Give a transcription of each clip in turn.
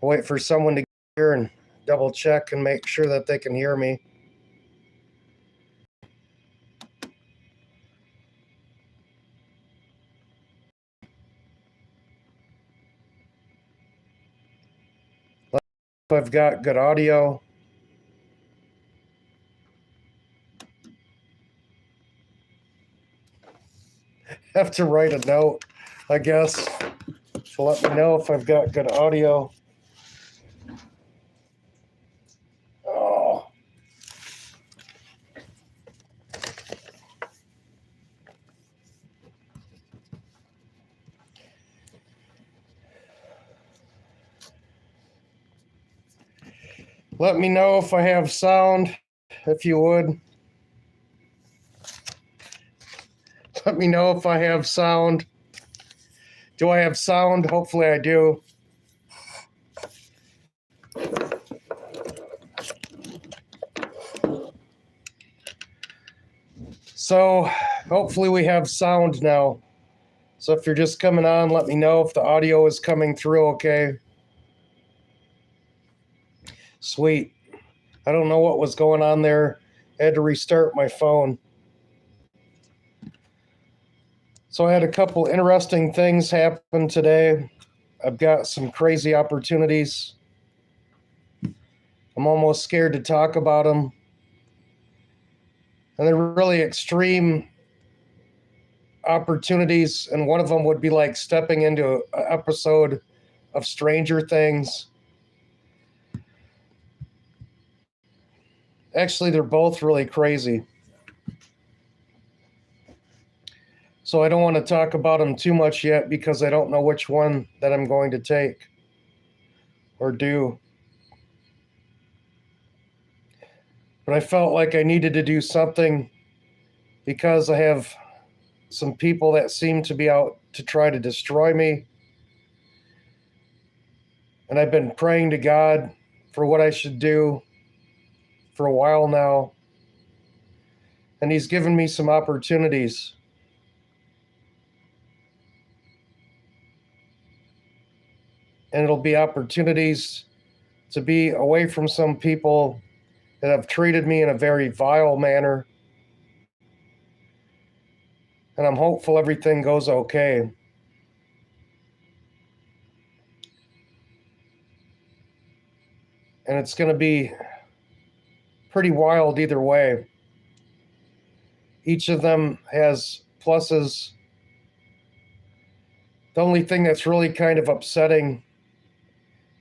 I'll wait for someone to get here and double check and make sure that they can hear me. I've got good audio. Have to write a note, I guess, to let me know if I've got good audio. Oh. Let me know if I have sound, if you would. Let me know if I have sound. Do I have sound? Hopefully I do. So hopefully we have sound now. So if you're just coming on, let me know if the audio is coming through okay. Sweet. I don't know what was going on there. I had to restart my phone. So I had a couple interesting things happen today. I've got some crazy opportunities. I'm almost scared to talk about them. And they're really extreme opportunities. And one of them would be like stepping into an episode of Stranger Things. Actually, they're both really crazy. So I don't want to talk about them too much yet because I don't know which one that I'm going to take or do. But I felt like I needed to do something because I have some people that seem to be out to try to destroy me. And I've been praying to God for what I should do for a while now. And He's given me some opportunities. And it'll be opportunities to be away from some people that have treated me in a very vile manner. And I'm hopeful everything goes okay. And it's going to be pretty wild either way. Each of them has pluses. The only thing that's really kind of upsetting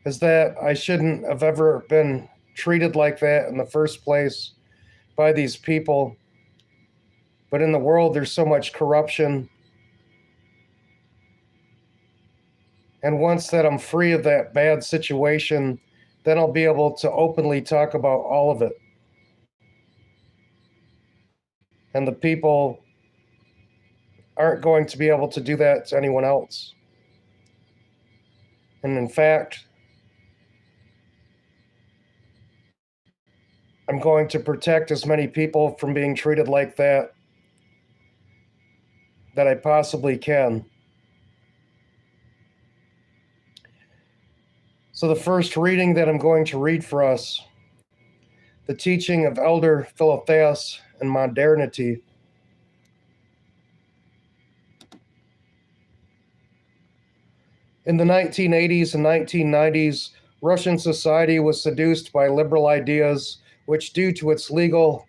is that I shouldn't have ever been treated like that in the first place by these people. But in the world, there's so much corruption. And once that I'm free of that bad situation, then I'll be able to openly talk about all of it. And the people aren't going to be able to do that to anyone else. And in fact, I'm going to protect as many people from being treated like that I possibly can. So the first reading that I'm going to read for us, the teaching of Elder Philotheus and modernity. In the 1980s and 1990s, Russian society was seduced by liberal ideas, which, due to its legal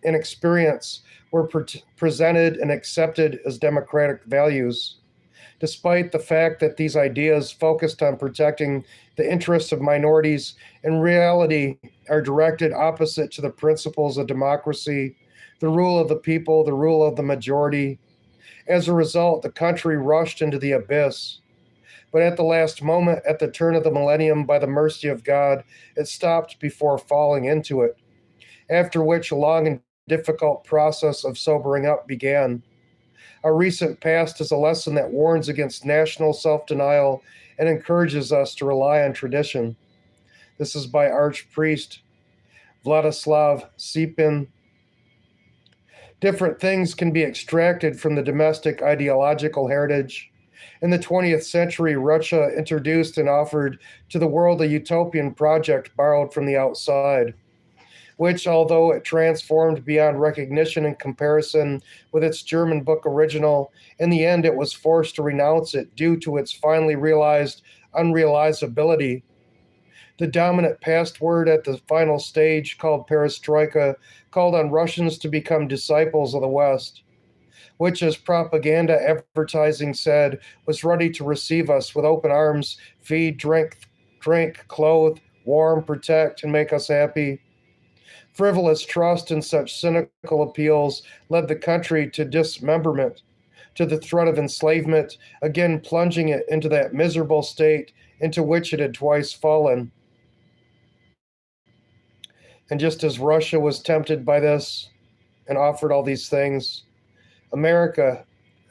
inexperience, were presented and accepted as democratic values. Despite the fact that these ideas focused on protecting the interests of minorities, in reality are directed opposite to the principles of democracy, the rule of the people, the rule of the majority. As a result, the country rushed into the abyss. But at the last moment, at the turn of the millennium, by the mercy of God, it stopped before falling into it, after which a long and difficult process of sobering up began. Our recent past is a lesson that warns against national self-denial and encourages us to rely on tradition. This is by Archpriest Vladislav Sipin. Different things can be extracted from the domestic ideological heritage, In the 20th century, Russia introduced and offered to the world a utopian project borrowed from the outside, which, although it transformed beyond recognition in comparison with its German book original, in the end it was forced to renounce it due to its finally realized unrealizability. The dominant password at the final stage, called perestroika, called on Russians to become disciples of the West, which, as propaganda advertising said, was ready to receive us with open arms, feed, drink, clothe, warm, protect, and make us happy. Frivolous trust in such cynical appeals led the country to dismemberment, to the threat of enslavement, again plunging it into that miserable state into which it had twice fallen. And just as Russia was tempted by this and offered all these things, America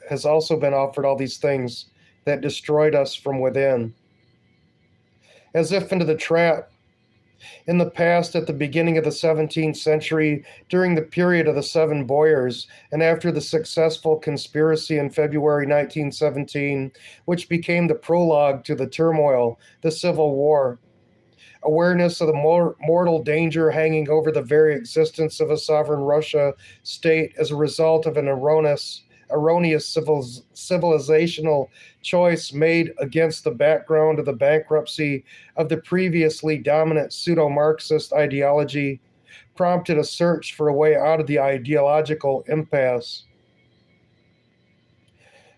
has also been offered all these things that destroyed us from within. As if into the trap, in the past, at the beginning of the 17th century, during the period of the Seven Boyars, and after the successful conspiracy in February 1917, which became the prologue to the turmoil, the Civil War, awareness of the mortal danger hanging over the very existence of a sovereign Russia state as a result of an erroneous civilizational choice made against the background of the bankruptcy of the previously dominant pseudo-Marxist ideology, prompted a search for a way out of the ideological impasse.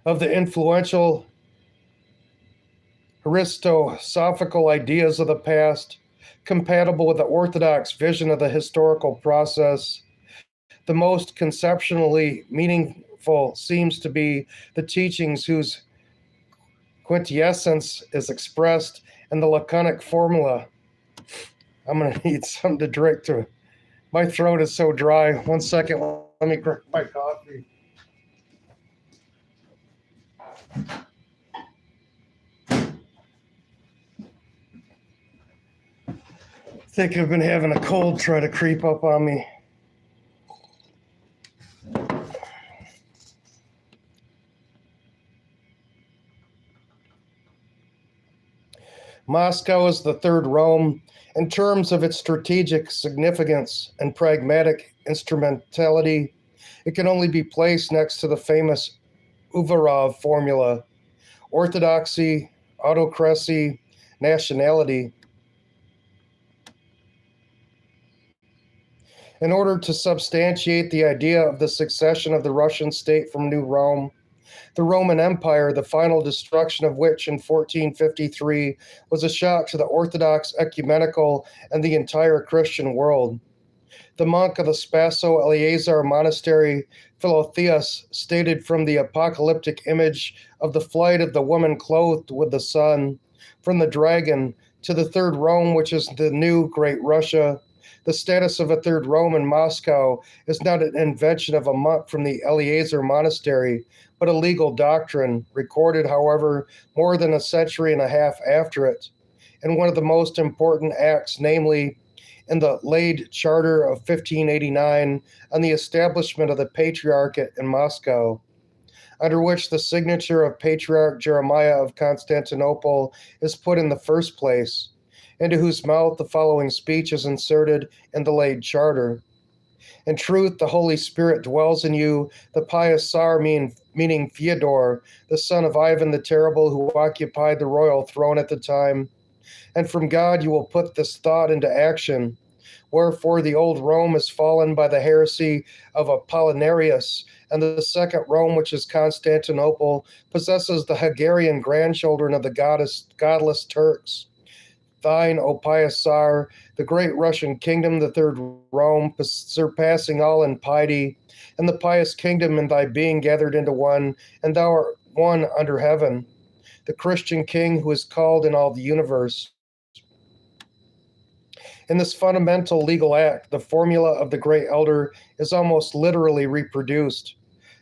Of the influential Aristosophical ideas of the past, compatible with the orthodox vision of the historical process, the most conceptually meaningful seems to be the teachings whose quintessence is expressed in the laconic formula. I'm going to need something to drink to. My throat is so dry. 1 second, let me drink my coffee. I think I've been having a cold try to creep up on me. Moscow is the third Rome in terms of its strategic significance and pragmatic instrumentality. It can only be placed next to the famous Uvarov formula: orthodoxy, autocracy, nationality. In order to substantiate the idea of the succession of the Russian state from New Rome, the Roman Empire, the final destruction of which in 1453 was a shock to the Orthodox, ecumenical, and the entire Christian world. The monk of the Spaso Eleazar monastery, Philotheus, stated from the apocalyptic image of the flight of the woman clothed with the sun, from the dragon to the third Rome, which is the new Great Russia. The status of a third Rome in Moscow is not an invention of a monk from the Eleazar monastery, but a legal doctrine, recorded, however, more than a century and a half after it, and one of the most important acts, namely, in the Lade Charter of 1589 on the establishment of the Patriarchate in Moscow, under which the signature of Patriarch Jeremiah of Constantinople is put in the first place, into whose mouth the following speech is inserted in the Lade Charter. In truth, the Holy Spirit dwells in you, the pious Tsar, meaning Fyodor, the son of Ivan the Terrible, who occupied the royal throne at the time. And from God you will put this thought into action. Wherefore the old Rome is fallen by the heresy of Apollinarius, and the second Rome, which is Constantinople, possesses the Hungarian grandchildren of the godless Turks. Thine, O pious Tsar, the great Russian kingdom, the third Rome, surpassing all in piety, and the pious kingdom in thy being gathered into one, and thou art one under heaven, the Christian king who is called in all the universe. In this fundamental legal act, the formula of the great elder is almost literally reproduced.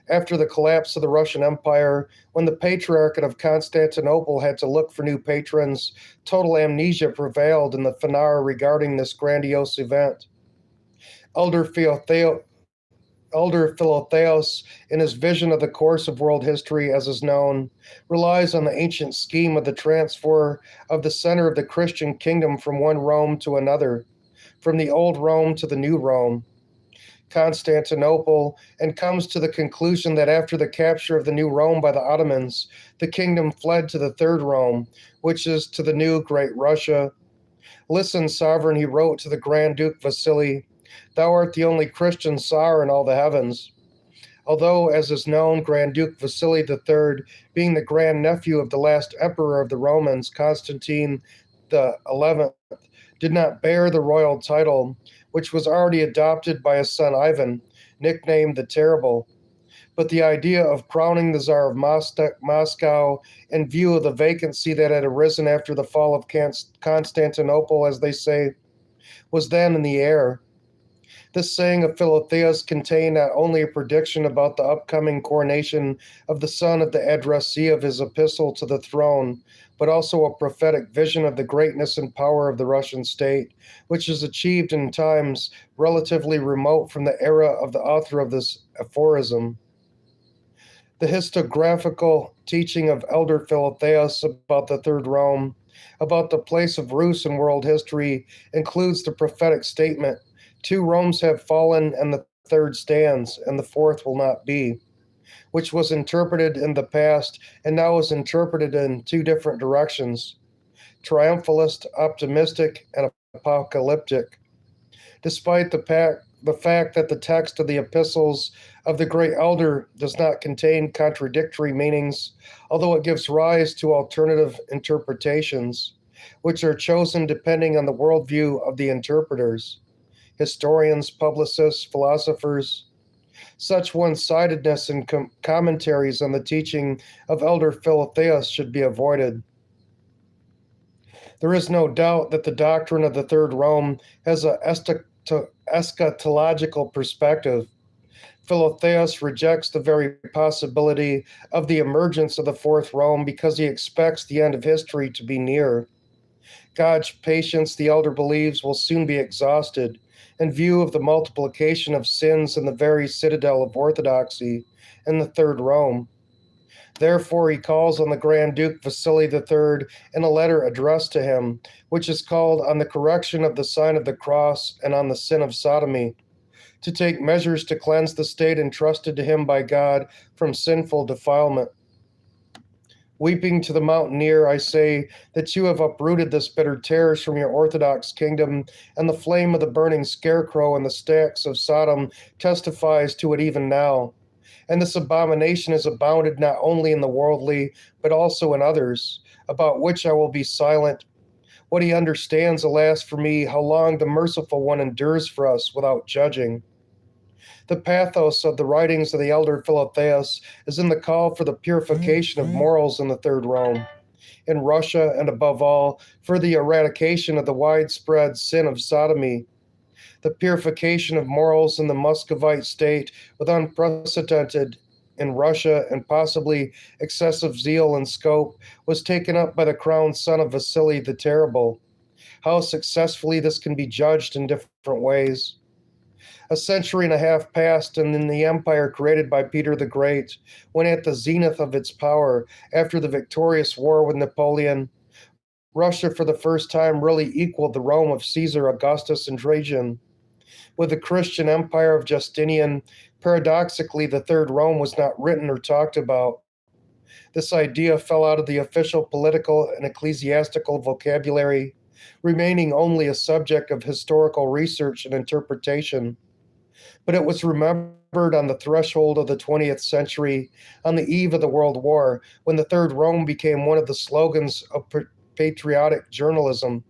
After the collapse of the Russian Empire, when the Patriarchate of Constantinople had to look for new patrons, total amnesia prevailed in the Phanar regarding this grandiose event. Elder elder Philotheos, in his vision of the course of world history as is known, relies on the ancient scheme of the transfer of the center of the Christian kingdom from one Rome to another, from the old Rome to the new Rome, Constantinople, and comes to the conclusion that after the capture of the new Rome by the Ottomans, the kingdom fled to the third Rome, which is to the new Great Russia. Listen, sovereign, he wrote to the Grand Duke Vasily, thou art the only Christian Tsar in all the heavens. Although, as is known, Grand Duke Vasily III, being the grandnephew of the last emperor of the Romans, Constantine the XI, did not bear the royal title, which was already adopted by his son Ivan, nicknamed the Terrible. But the idea of crowning the Tsar of Moscow, in view of the vacancy that had arisen after the fall of Constantinople, as they say, was then in the air. This saying of Philotheus contained not only a prediction about the upcoming coronation of the son of the addressee of his epistle to the throne, but also a prophetic vision of the greatness and power of the Russian state, which is achieved in times relatively remote from the era of the author of this aphorism. The historiographical teaching of Elder Philotheus about the Third Rome, about the place of Rus in world history, includes the prophetic statement, 2 Romes have fallen, and the third stands, and the fourth will not be, which was interpreted in the past and now is interpreted in 2 different directions, triumphalist, optimistic, and apocalyptic. Despite the fact that the text of the epistles of the great elder does not contain contradictory meanings, although it gives rise to alternative interpretations, which are chosen depending on the worldview of the interpreters, historians, publicists, philosophers. Such one-sidedness in commentaries on the teaching of Elder Philotheus should be avoided. There is no doubt that the doctrine of the Third Rome has an eschatological perspective. Philotheus rejects the very possibility of the emergence of the Fourth Rome because he expects the end of history to be near. God's patience, the elder believes, will soon be exhausted in view of the multiplication of sins in the very citadel of orthodoxy in the Third Rome. Therefore, he calls on the Grand Duke Vasily III in a letter addressed to him, which is called On the Correction of the Sign of the Cross and on the Sin of Sodomy, to take measures to cleanse the state entrusted to him by God from sinful defilement. Weeping to the mountaineer, I say that you have uprooted the bitter tares from your orthodox kingdom, and the flame of the burning scarecrow and the stacks of Sodom testifies to it even now. And this abomination has abounded not only in the worldly, but also in others, about which I will be silent. What he understands, alas for me, how long the merciful one endures for us without judging. The pathos of the writings of the elder Philotheus is in the call for the purification of morals in the Third Rome, in Russia, and above all, for the eradication of the widespread sin of sodomy. The purification of morals in the Muscovite state, with unprecedented in Russia and possibly excessive zeal and scope, was taken up by the crowned son of Vasily the Terrible. How successfully this can be judged in different ways. A century and a half passed, and in the empire created by Peter the Great, when at the zenith of its power, after the victorious war with Napoleon, Russia for the first time really equaled the Rome of Caesar, Augustus, and Trajan. With the Christian empire of Justinian, paradoxically, the Third Rome was not written or talked about. This idea fell out of the official political and ecclesiastical vocabulary, remaining only a subject of historical research and interpretation. But it was remembered on the threshold of the 20th century, on the eve of the World War, when the Third Rome became one of the slogans of patriotic journalism.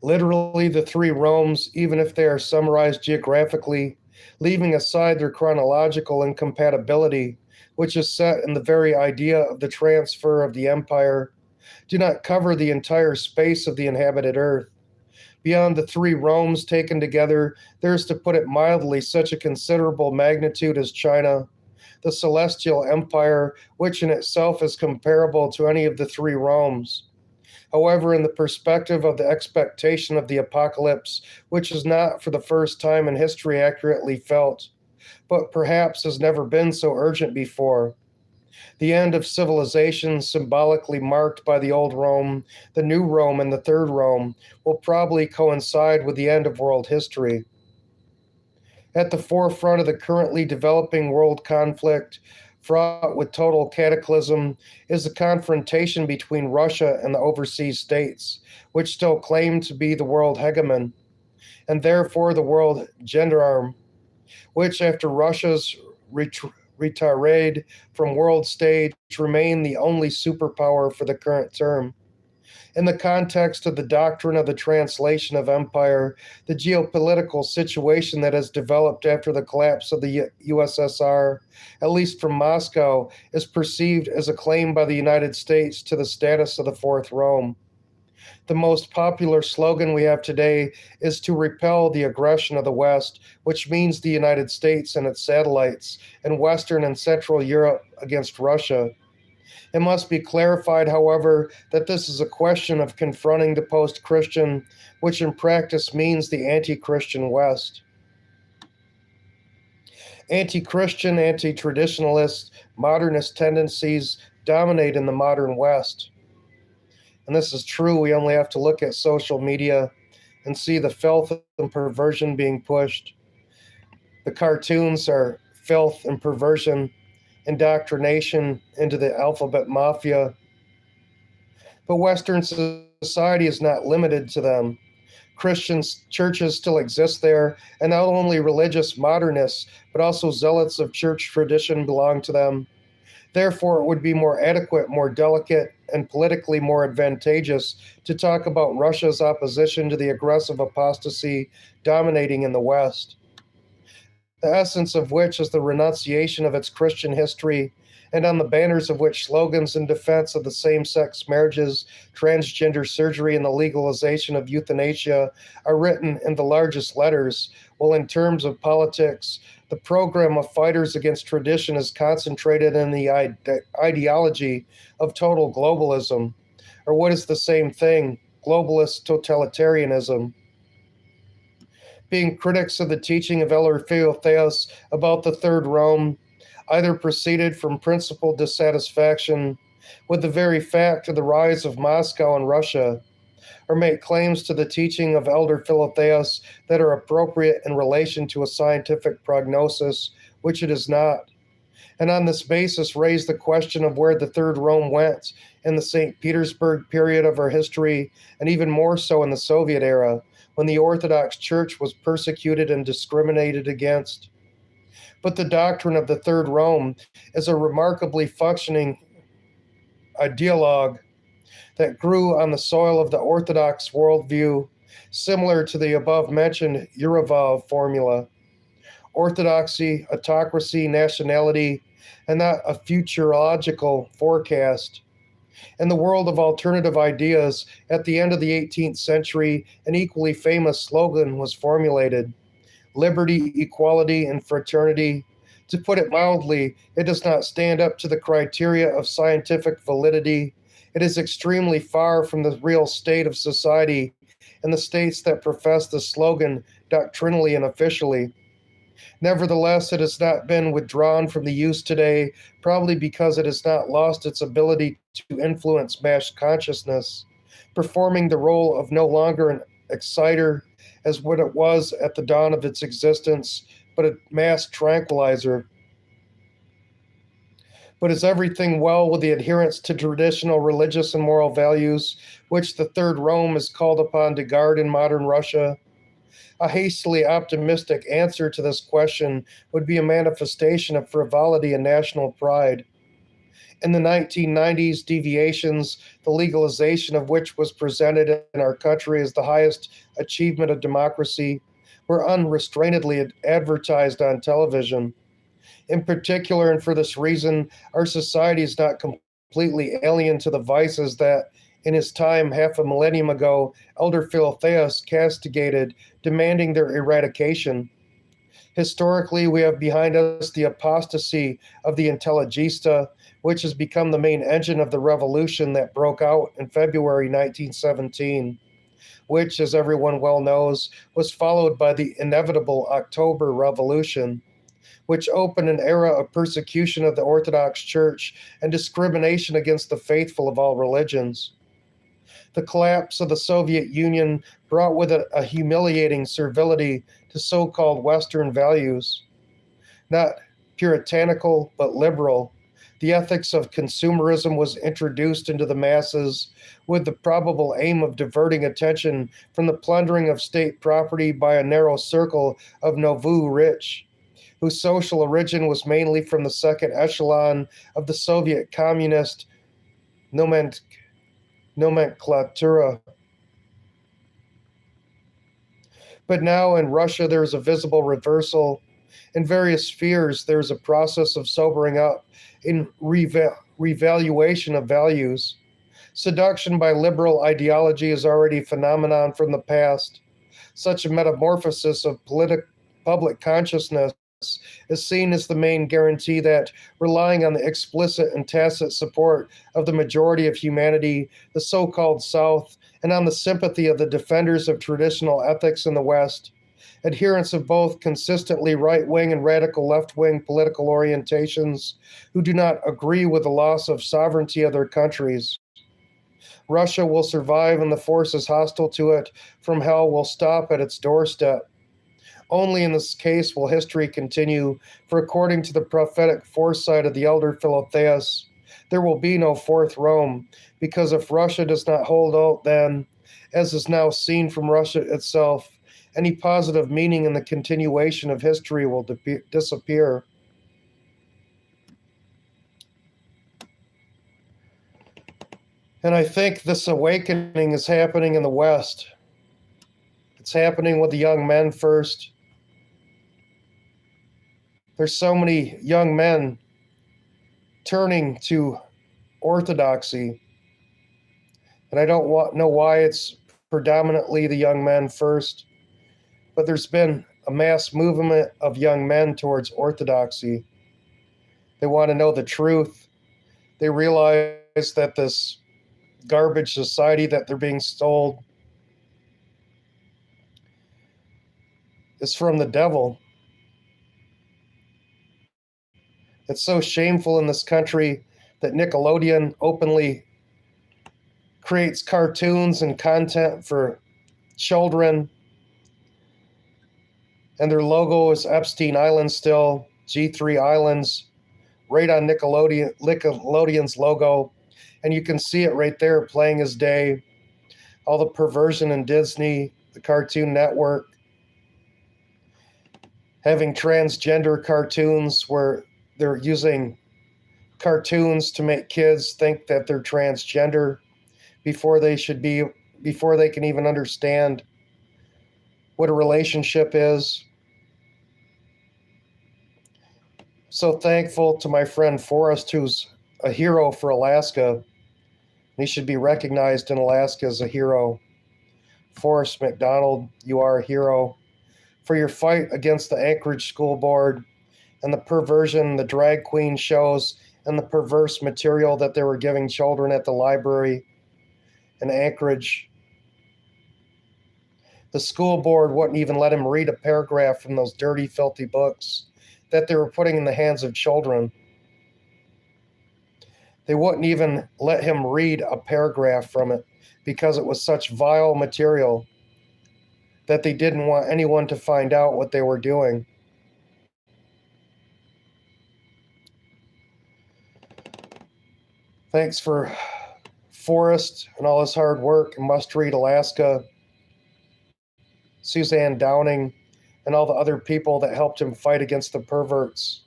Literally, the 3 Romes, even if they are summarized geographically, leaving aside their chronological incompatibility, which is set in the very idea of the transfer of the empire, do not cover the entire space of the inhabited earth. Beyond the 3 Romes taken together, there is, to put it mildly, such a considerable magnitude as China, the celestial empire, which in itself is comparable to any of the 3 Romes. However, in the perspective of the expectation of the apocalypse, which is not for the first time in history accurately felt, but perhaps has never been so urgent before, the end of civilization, symbolically marked by the old Rome, the new Rome, and the third Rome, will probably coincide with the end of world history. At the forefront of the currently developing world conflict, fraught with total cataclysm, is the confrontation between Russia and the overseas states, which still claim to be the world hegemon, and therefore the world gendarme, which, after Russia's retirade from world stage, remain the only superpower for the current term. In the context of the doctrine of the translation of empire, the geopolitical situation that has developed after the collapse of the USSR, at least from Moscow, is perceived as a claim by the United States to the status of the Fourth Rome. The most popular slogan we have today is to repel the aggression of the West, which means the United States and its satellites, and Western and Central Europe against Russia. It must be clarified, however, that this is a question of confronting the post Christian, which in practice means the anti Christian West. Anti Christian, anti traditionalist, modernist tendencies dominate in the modern West. And this is true. We only have to look at social media and see the filth and perversion being pushed. The cartoons are filth and perversion, indoctrination into the alphabet mafia. But Western society is not limited to them. Christian churches still exist there, and not only religious modernists, but also zealots of church tradition belong to them. Therefore, it would be more adequate, more delicate, and politically more advantageous to talk about Russia's opposition to the aggressive apostasy dominating in the West, the essence of which is the renunciation of its Christian history, and on the banners of which slogans in defense of the same sex marriages, transgender surgery, and the legalization of euthanasia are written in the largest letters, while in terms of politics, the program of fighters against tradition is concentrated in the ideology of total globalism, or what is the same thing, globalist totalitarianism. Being critics of the teaching of Elder Theos about the Third Rome, either proceeded from principled dissatisfaction with the very fact of the rise of Moscow and Russia, or make claims to the teaching of Elder Philotheos that are appropriate in relation to a scientific prognosis, which it is not, and on this basis raise the question of where the Third Rome went in the St. Petersburg period of our history, and even more so in the Soviet era, when the Orthodox Church was persecuted and discriminated against. But the doctrine of the Third Rome is a remarkably functioning ideologue that grew on the soil of the Orthodox worldview, similar to the above mentioned Uraval formula. Orthodoxy, autocracy, nationality, and not a futurological forecast. In the world of alternative ideas, at the end of the 18th century, an equally famous slogan was formulated: liberty, equality, and fraternity. To put it mildly, it does not stand up to the criteria of scientific validity. It is extremely far from the real state of society in the states that profess the slogan doctrinally and officially. Nevertheless, it has not been withdrawn from the use today, probably because it has not lost its ability to influence mass consciousness, performing the role of no longer an exciter as what it was at the dawn of its existence, but a mass tranquilizer. But is everything well with the adherence to traditional religious and moral values, which the Third Rome is called upon to guard in modern Russia? A hastily optimistic answer to this question would be a manifestation of frivolity and national pride. In the 1990s, deviations, the legalization of which was presented in our country as the highest achievement of democracy, were unrestrainedly advertised on television. In particular, and for this reason, our society is not completely alien to the vices that, in his time half a millennium ago, Elder Philotheos castigated, demanding their eradication. Historically, we have behind us the apostasy of the intelligista, which has become the main engine of the revolution that broke out in February 1917, which, as everyone well knows, was followed by the inevitable October Revolution, which opened an era of persecution of the Orthodox Church and discrimination against the faithful of all religions. The collapse of the Soviet Union brought with it a humiliating servility to so called Western values, not puritanical but liberal. The ethics of consumerism was introduced into the masses with the probable aim of diverting attention from the plundering of state property by a narrow circle of nouveau rich, whose social origin was mainly from the second echelon of the Soviet communist nomenclatura. But now in Russia, there's a visible reversal. In various spheres, there's a process of sobering up in revaluation of values. Seduction by liberal ideology is already a phenomenon from the past. Such a metamorphosis of public consciousness is seen as the main guarantee that, relying on the explicit and tacit support of the majority of humanity, the so called South, and on the sympathy of the defenders of traditional ethics in the West, adherents of both consistently right wing and radical left wing political orientations who do not agree with the loss of sovereignty of their countries, Russia will survive and the forces hostile to it from hell will stop at its doorstep. Only in this case will history continue, for according to the prophetic foresight of the elder Philotheus, there will be no fourth Rome, because if Russia does not hold out, then, as is now seen from Russia itself, any positive meaning in the continuation of history will disappear. And I think this awakening is happening in the West. It's happening with the young men first. There's so many young men turning to orthodoxy, and I don't know why it's predominantly the young men first, but there's been a mass movement of young men towards orthodoxy. They want to know the truth. They realize that this garbage society that they're being sold is from the devil. It's so shameful in this country that Nickelodeon openly creates cartoons and content for children, and their logo is Epstein Island still, G3 Islands, right on Nickelodeon's logo. And you can see it right there playing as day. All the perversion in Disney, the Cartoon Network, having transgender cartoons where they're using cartoons to make kids think that they're transgender before they can even understand what a relationship is. So thankful to my friend Forrest, who's a hero for Alaska. He should be recognized in Alaska as a hero. Forrest McDonald, you are a hero for your fight against the Anchorage School Board and the perversion, the drag queen shows, and the perverse material that they were giving children at the library in Anchorage. The school board wouldn't even let him read a paragraph from those dirty, filthy books that they were putting in the hands of children. They wouldn't even let him read a paragraph from it because it was such vile material that they didn't want anyone to find out what they were doing. Thanks for Forrest and all his hard work, and Must Read Alaska, Suzanne Downing, and all the other people that helped him fight against the perverts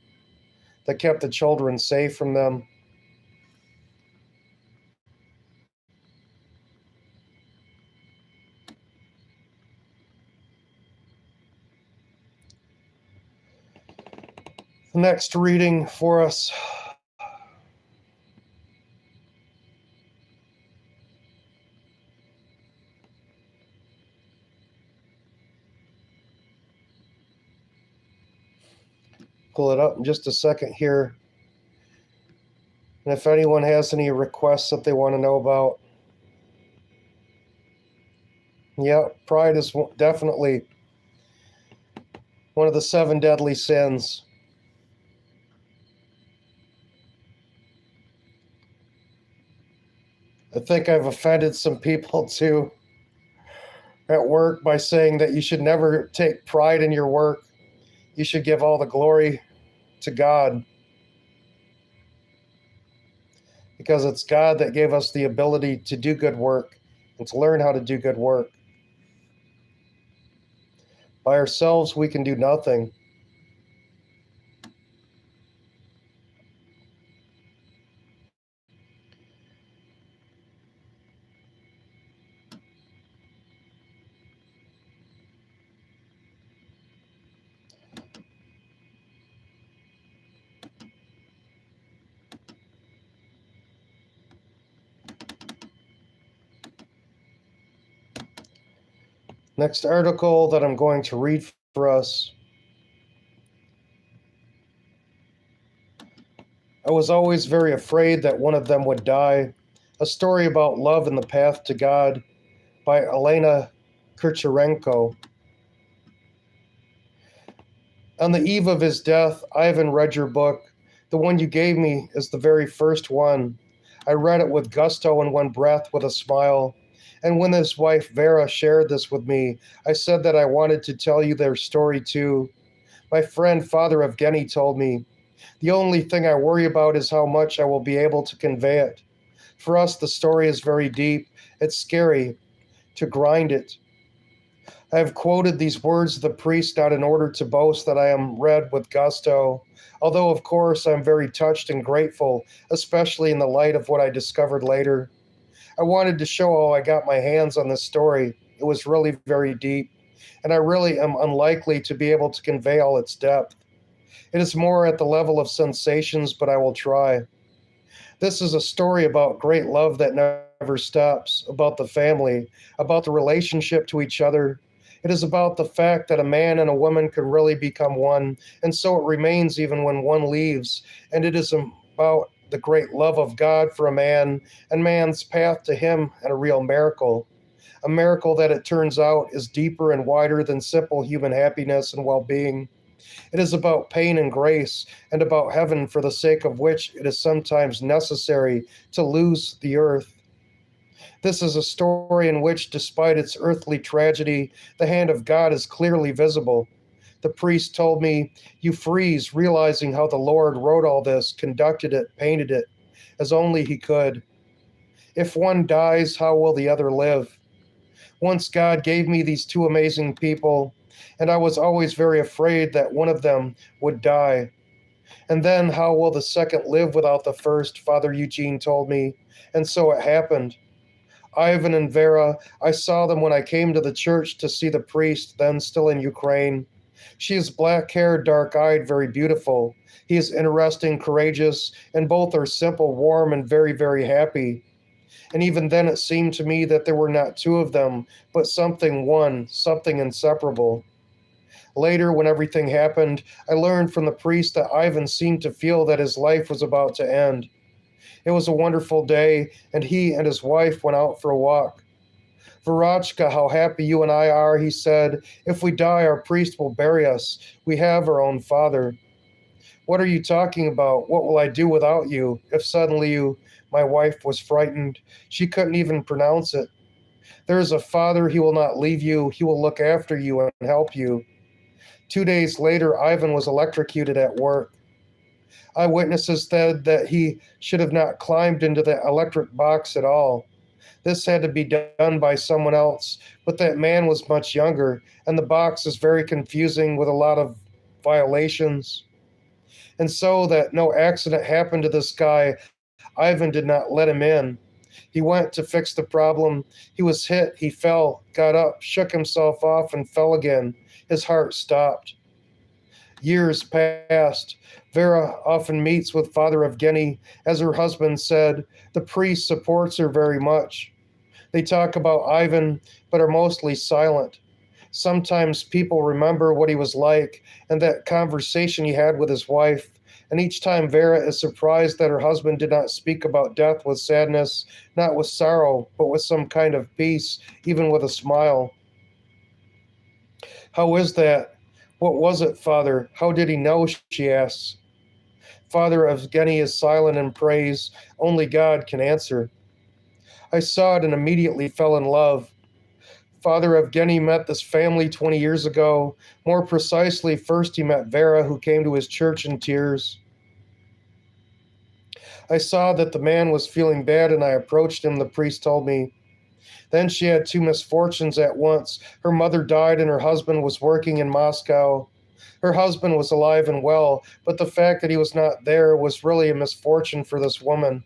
that kept the children safe from them. The next reading for us pull it up in just a second here. And if anyone has any requests that they want to know about, yeah, pride is definitely one of the 7 deadly sins. I think I've offended some people too at work by saying that you should never take pride in your work. You should give all the glory to God, because it's God that gave us the ability to do good work and to learn how to do good work. By ourselves, we can do nothing. Next article that I'm going to read for us. I was always very afraid that one of them would die. A story about love and the path to God by Elena Kurcharenko. On the eve of his death, Ivan read your book. The one you gave me is the very first one. I read it with gusto in one breath with a smile. And when his wife Vera shared this with me, I said that I wanted to tell you their story too. My friend Father Evgeny told me, the only thing I worry about is how much I will be able to convey it. For us, the story is very deep. It's scary to grind it. I have quoted these words of the priest not in order to boast that I am read with gusto, although, of course, I am very touched and grateful, especially in the light of what I discovered later. I wanted to show how I got my hands on this story. It was really very deep, and I really am unlikely to be able to convey all its depth. It is more at the level of sensations, but I will try. This is a story about great love that never stops, about the family, about the relationship to each other. It is about the fact that a man and a woman can really become one, and so it remains even when one leaves. And it is about the great love of God for a man and man's path to him, and a real miracle. A miracle that it turns out is deeper and wider than simple human happiness and well being. It is about pain and grace, and about heaven for the sake of which it is sometimes necessary to lose the earth. This is a story in which, despite its earthly tragedy, the hand of God is clearly visible. The priest told me, you freeze, realizing how the Lord wrote all this, conducted it, painted it, as only he could. If one dies, how will the other live? Once God gave me these 2 amazing people, and I was always very afraid that one of them would die. And then how will the second live without the first? Father Eugene told me. And so it happened. Ivan and Vera, I saw them when I came to the church to see the priest, then still in Ukraine. She is black-haired, dark-eyed, very beautiful. He is interesting, courageous, and both are simple, warm, and very, very happy. And even then it seemed to me that there were not 2 of them, but something one, something inseparable. Later, when everything happened, I learned from the priest that Ivan seemed to feel that his life was about to end. It was a wonderful day, and he and his wife went out for a walk. Verachka, how happy you and I are, he said. If we die, our priest will bury us. We have our own father. What are you talking about? What will I do without you? If suddenly you, my wife was frightened. She couldn't even pronounce it. There is a father, he will not leave you. He will look after you and help you. 2 days later, Ivan was electrocuted at work. Eyewitnesses said that he should have not climbed into the electric box at all. This had to be done by someone else, but that man was much younger, and the box is very confusing with a lot of violations. And so that no accident happened to this guy, Ivan did not let him in. He went to fix the problem. He was hit, he fell, got up, shook himself off, and fell again. His heart stopped. Years passed. Vera often meets with Father Evgeny. As her husband said, the priest supports her very much. They talk about Ivan, but are mostly silent. Sometimes people remember what he was like and that conversation he had with his wife, And each time Vera is surprised that her husband did not speak about death with sadness, not with sorrow, but with some kind of peace, even with a smile. How is that? What was it, Father? How did he know? She asks. Father Evgeny is silent and prays. Only God can answer. I saw it and immediately fell in love. Father Evgeny met this family 20 years ago. More precisely, first he met Vera, who came to his church in tears. I saw that the man was feeling bad and I approached him, the priest told me. Then she had two misfortunes at once. Her mother died and her husband was working in Moscow. Her husband was alive and well, but the fact that he was not there was really a misfortune for this woman.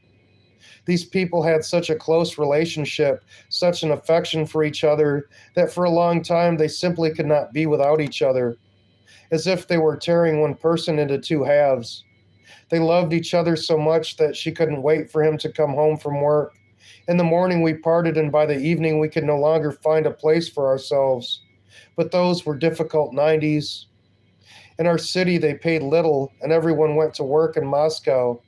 These people had such a close relationship, such an affection for each other, that for a long time they simply could not be without each other, as if they were tearing one person into two halves. They loved each other so much that she couldn't wait for him to come home from work. In the morning we parted, and by the evening we could no longer find a place for ourselves. But those were difficult 90s. In our city, they paid little, and everyone went to work in Moscow.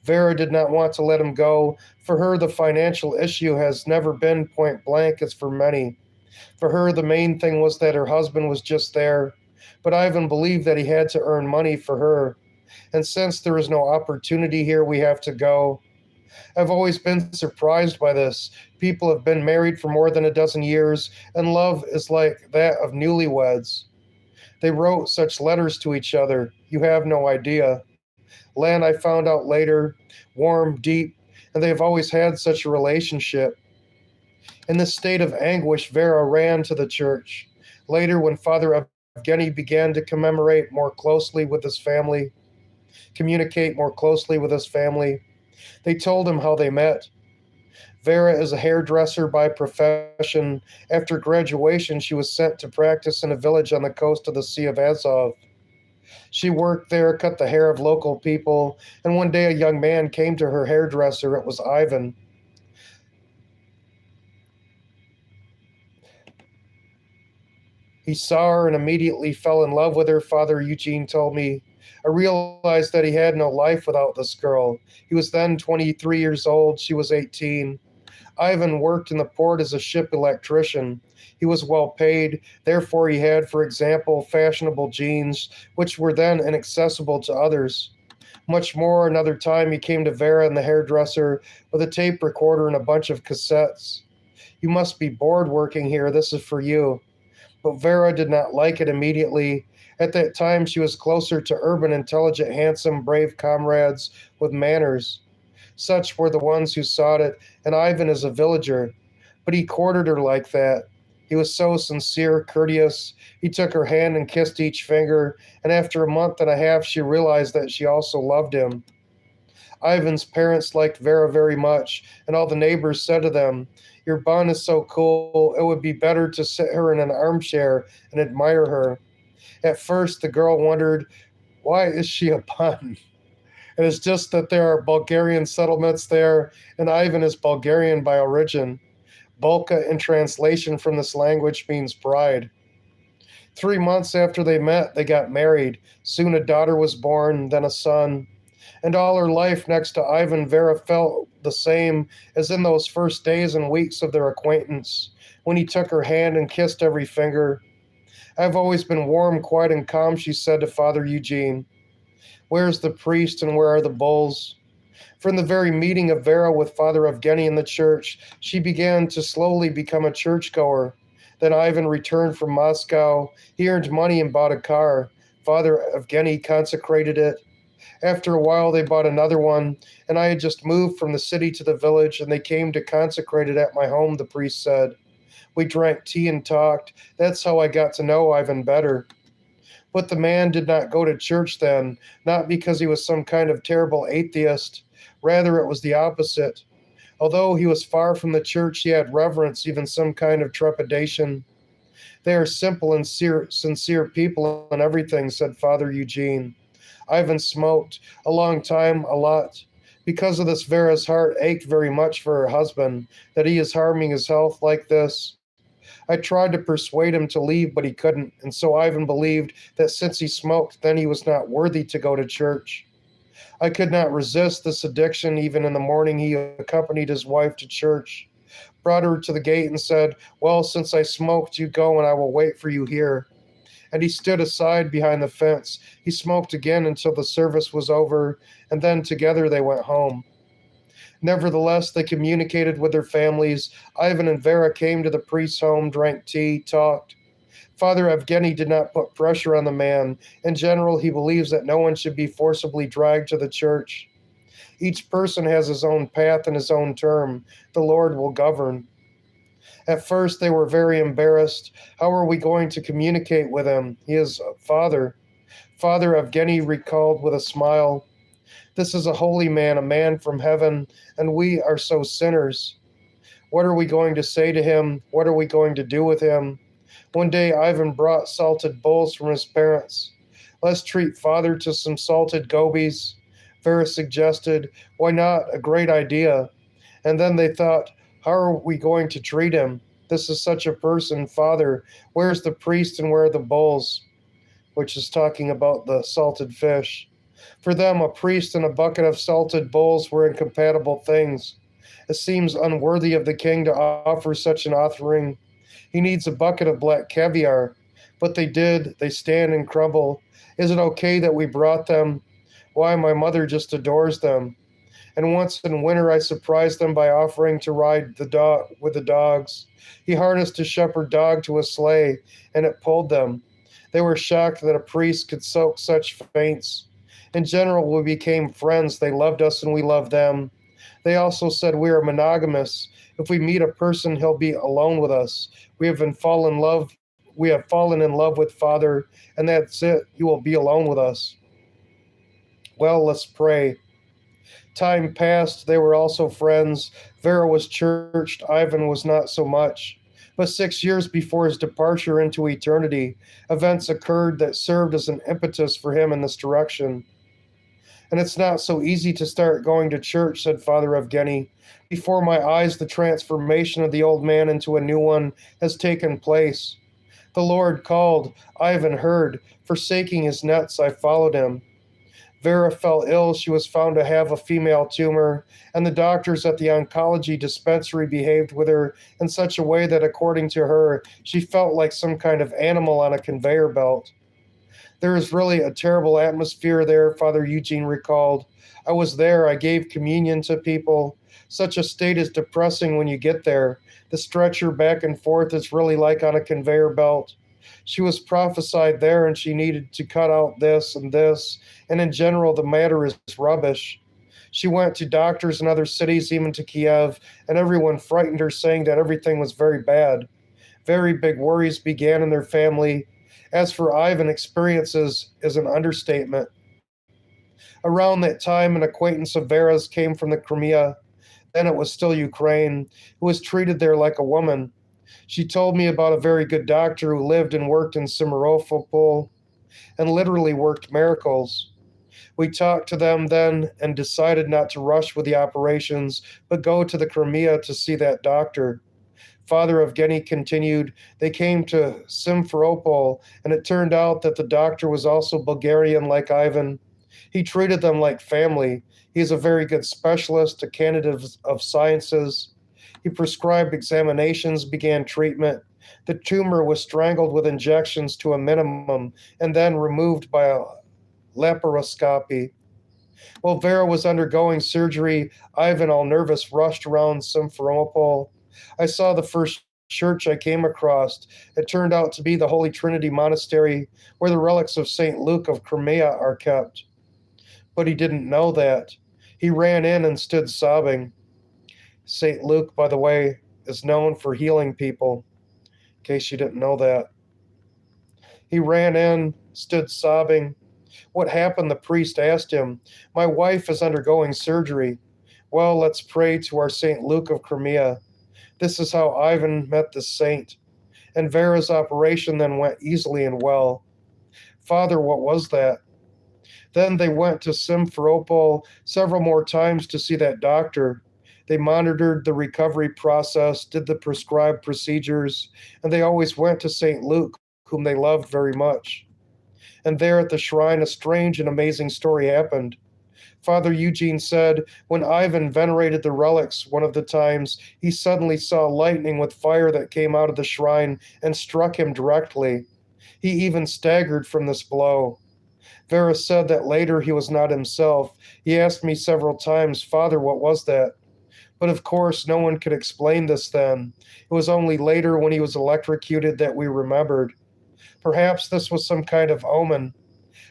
Vera did not want to let him go. For her, the financial issue has never been point blank as for many. For her, the main thing was that her husband was just there. But Ivan believed that he had to earn money for her. And since there is no opportunity here, we have to go. I've always been surprised by this. People have been married for more than a dozen years, and love is like that of newlyweds. They wrote such letters to each other. You have no idea. Lan, I found out later, warm, deep, and they have always had such a relationship. In this state of anguish, Vera ran to the church. Later, when Father Evgeny began to communicate more closely with his family, they told him how they met. Vera is a hairdresser by profession. After graduation, she was sent to practice in a village on the coast of the Sea of Azov. She worked there, cut the hair of local people, and one day a young man came to her hairdresser. It was Ivan. He saw her and immediately fell in love with her, Father Eugene told me. I realized that he had no life without this girl. He was then 23 years old, she was 18. Ivan worked in the port as a ship electrician. He was well paid, therefore he had, for example, fashionable jeans, which were then inaccessible to others. Much more, another time he came to Vera and the hairdresser with a tape recorder and a bunch of cassettes. You must be bored working here, this is for you. But Vera did not like it immediately. At that time, she was closer to urban, intelligent, handsome, brave comrades with manners. Such were the ones who sought it, and Ivan is a villager. But he courted her like that. He was so sincere, courteous. He took her hand and kissed each finger, and after a month and a half, she realized that she also loved him. Ivan's parents liked Vera very much, and all the neighbors said to them, Your bun is so cool, it would be better to sit her in an armchair and admire her. At first, the girl wondered, why is she a bun? And it's just that there are Bulgarian settlements there, and Ivan is Bulgarian by origin. Bulka, in translation from this language, means bride. 3 months after they met, they got married. Soon a daughter was born, then a son. And all her life next to Ivan, Vera felt the same as in those first days and weeks of their acquaintance, when he took her hand and kissed every finger. I've always been warm, quiet, and calm, she said to Father Eugene. Where's the priest and where are the bulls? From the very meeting of Vera with Father Evgeny in the church, she began to slowly become a churchgoer. Then Ivan returned from Moscow. He earned money and bought a car. Father Evgeny consecrated it. After a while, they bought another one, and I had just moved from the city to the village, and they came to consecrate it at my home, the priest said. We drank tea and talked. That's how I got to know Ivan better. But the man did not go to church then, not because he was some kind of terrible atheist. Rather, it was the opposite. Although he was far from the church, he had reverence, even some kind of trepidation. They are simple and sincere people and everything, said Father Eugene. Ivan smoked, a long time, a lot. Because of this, Vera's heart ached very much for her husband, that he is harming his health like this. I tried to persuade him to leave, but he couldn't, and so Ivan believed that since he smoked, then he was not worthy to go to church. I could not resist this addiction. Even in the morning, he accompanied his wife to church, brought her to the gate, and said, "Well, since I smoked, you go, and I will wait for you here." And he stood aside behind the fence. He smoked again until the service was over, and then together they went home. Nevertheless, they communicated with their families. Ivan and Vera came to the priest's home, drank tea, talked. Father Evgeny did not put pressure on the man. In general, he believes that no one should be forcibly dragged to the church. Each person has his own path and his own term. The Lord will govern. At first, they were very embarrassed. How are we going to communicate with him? He is a father. Father Evgeny recalled with a smile, "This is a holy man, a man from heaven, and we are so sinners. What are we going to say to him? What are we going to do with him?" One day, Ivan brought salted bowls from his parents. "Let's treat father to some salted gobies," Vera suggested. "Why not? A great idea." And then they thought, how are we going to treat him? This is such a person, father. Where's the priest and where are the bowls? Which is talking about the salted fish. For them, a priest and a bucket of salted bowls were incompatible things. It seems unworthy of the king to offer such an offering. He needs a bucket of black caviar. But they did. They stand and crumble. Is it okay that we brought them? Why, my mother just adores them. And once in winter I surprised them by offering to ride the dog with the dogs. He harnessed a shepherd dog to a sleigh, and it pulled them. They were shocked that a priest could soak such feints. In general, we became friends. They loved us and we loved them. They also said we are monogamous. If we meet a person, he'll be alone with us. We have fallen in love. We have fallen in love with Father, and that's it. He will be alone with us. Well, let's pray. Time passed. They were also friends. Vera was churched. Ivan was not so much. But 6 years before his departure into eternity, events occurred that served as an impetus for him in this direction. And it's not so easy to start going to church, said Father Evgeny. Before my eyes, the transformation of the old man into a new one has taken place. The Lord called. Ivan heard. Forsaking his nets, I followed him. Vera fell ill. She was found to have a female tumor, and the doctors at the oncology dispensary behaved with her in such a way that, according to her, she felt like some kind of animal on a conveyor belt. There is really a terrible atmosphere there, Father Eugene recalled. I was there. I gave communion to people. Such a state is depressing when you get there. The stretcher back and forth is really like on a conveyor belt. She was prophesied there, and she needed to cut out this, and in general, the matter is rubbish. She went to doctors in other cities, even to Kiev, and everyone frightened her, saying that everything was very bad. Very big worries began in their family. As for Ivan, experiences is an understatement. Around that time, an acquaintance of Vera's came from the Crimea. Then it was still Ukraine, who was treated there like a woman. She told me about a very good doctor who lived and worked in Simferopol and literally worked miracles. We talked to them then and decided not to rush with the operations, but go to the Crimea to see that doctor. Father Evgeny continued, they came to Simferopol, and it turned out that the doctor was also Bulgarian like Ivan. He treated them like family. He is a very good specialist, a candidate of sciences. He prescribed examinations, began treatment. The tumor was strangled with injections to a minimum and then removed by a laparoscopy. While Vera was undergoing surgery, Ivan, all nervous, rushed around Simferopol. I saw the first church I came across. It turned out to be the Holy Trinity Monastery, where the relics of St. Luke of Crimea are kept. But he didn't know that. He ran in and stood sobbing. St. Luke, by the way, is known for healing people, in case you didn't know that. He ran in, stood sobbing. What happened? The priest asked him. My wife is undergoing surgery. Well, let's pray to our St. Luke of Crimea. This is how Ivan met the saint. And Vera's operation then went easily and well. Father, what was that? Then they went to Simferopol several more times to see that doctor. They monitored the recovery process, did the prescribed procedures, and they always went to St. Luke, whom they loved very much. And there at the shrine, a strange and amazing story happened. Father Eugene said when Ivan venerated the relics one of the times, he suddenly saw lightning with fire that came out of the shrine and struck him directly. He even staggered from this blow. Vera said that later he was not himself. He asked me several times, Father, what was that? But of course, no one could explain this then. It was only later when he was electrocuted that we remembered. Perhaps this was some kind of omen.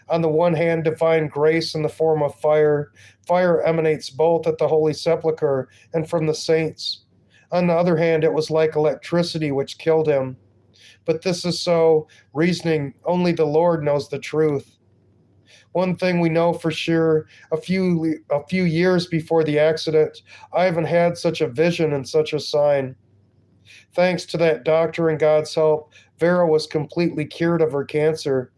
On the one hand, divine grace in the form of fire. Fire emanates both at the Holy Sepulchre and from the saints. On the other hand, it was like electricity which killed him. But this is so reasoning, only the Lord knows the truth. One thing we know for sure, a few years before the accident, Ivan had such a vision and such a sign. Thanks to that doctor and God's help, Vera was completely cured of her cancer.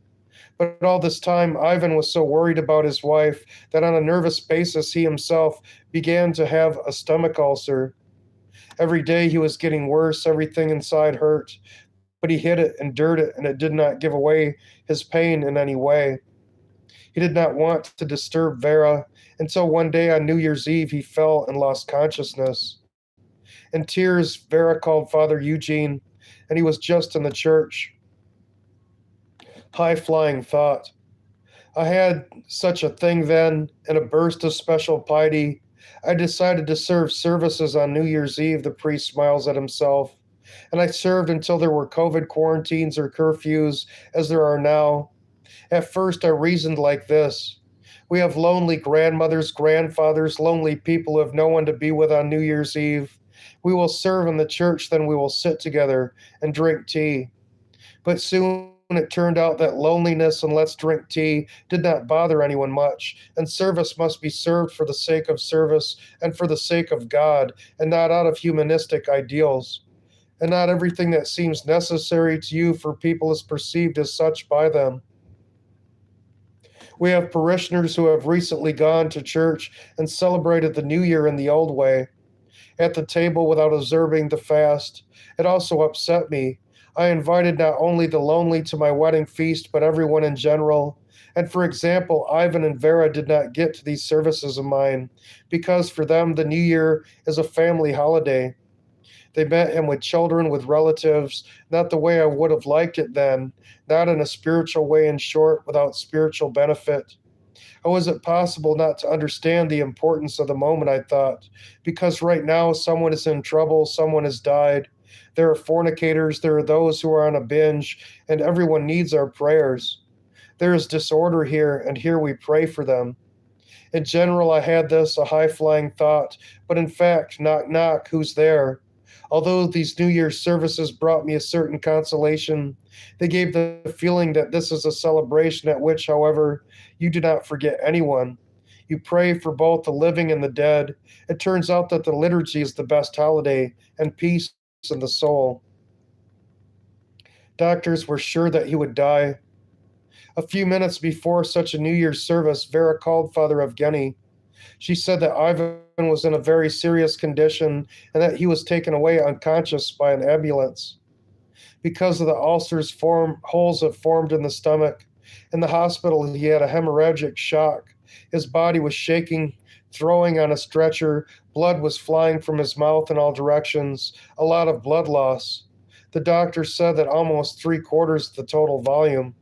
But all this time, Ivan was so worried about his wife that on a nervous basis, he himself began to have a stomach ulcer. Every day he was getting worse, everything inside hurt, but he hid it, endured it, and it did not give away his pain in any way. He did not want to disturb Vera until one day on New Year's Eve he fell and lost consciousness. In tears, Vera called Father Eugene, and he was just in the church. High flying thought. I had such a thing then, in a burst of special piety. I decided to serve services on New Year's Eve, the priest smiles at himself. And I served until there were COVID quarantines or curfews, as there are now. At first, I reasoned like this. We have lonely grandmothers, grandfathers, lonely people who have no one to be with on New Year's Eve. We will serve in the church, then we will sit together and drink tea. But soon it turned out that loneliness and let's drink tea did not bother anyone much, and service must be served for the sake of service and for the sake of God, and not out of humanistic ideals. And not everything that seems necessary to you for people is perceived as such by them. We have parishioners who have recently gone to church and celebrated the New Year in the old way, at the table without observing the fast. It also upset me. I invited not only the lonely to my wedding feast, but everyone in general. And for example, Ivan and Vera did not get to these services of mine, because for them the New Year is a family holiday. They met him with children, with relatives, not the way I would have liked it then, not in a spiritual way, in short, without spiritual benefit. How is it possible not to understand the importance of the moment, I thought? Because right now someone is in trouble, someone has died. There are fornicators, there are those who are on a binge, and everyone needs our prayers. There is disorder here, and here we pray for them. In general, I had this, a high flying thought, but in fact, knock, knock, who's there? Although these New Year's services brought me a certain consolation, they gave the feeling that this is a celebration at which, however, you do not forget anyone. You pray for both the living and the dead. It turns out that the liturgy is the best holiday, and peace in the soul. Doctors were sure that he would die. A few minutes before such a New Year's service, Vera called Father Evgeny. She said that Ivan was in a very serious condition and that he was taken away unconscious by an ambulance. Because of the ulcers, holes have formed in the stomach. In the hospital, he had a hemorrhagic shock. His body was shaking, throwing on a stretcher. Blood was flying from his mouth in all directions, a lot of blood loss. The doctor said that almost three-quarters of the total volume.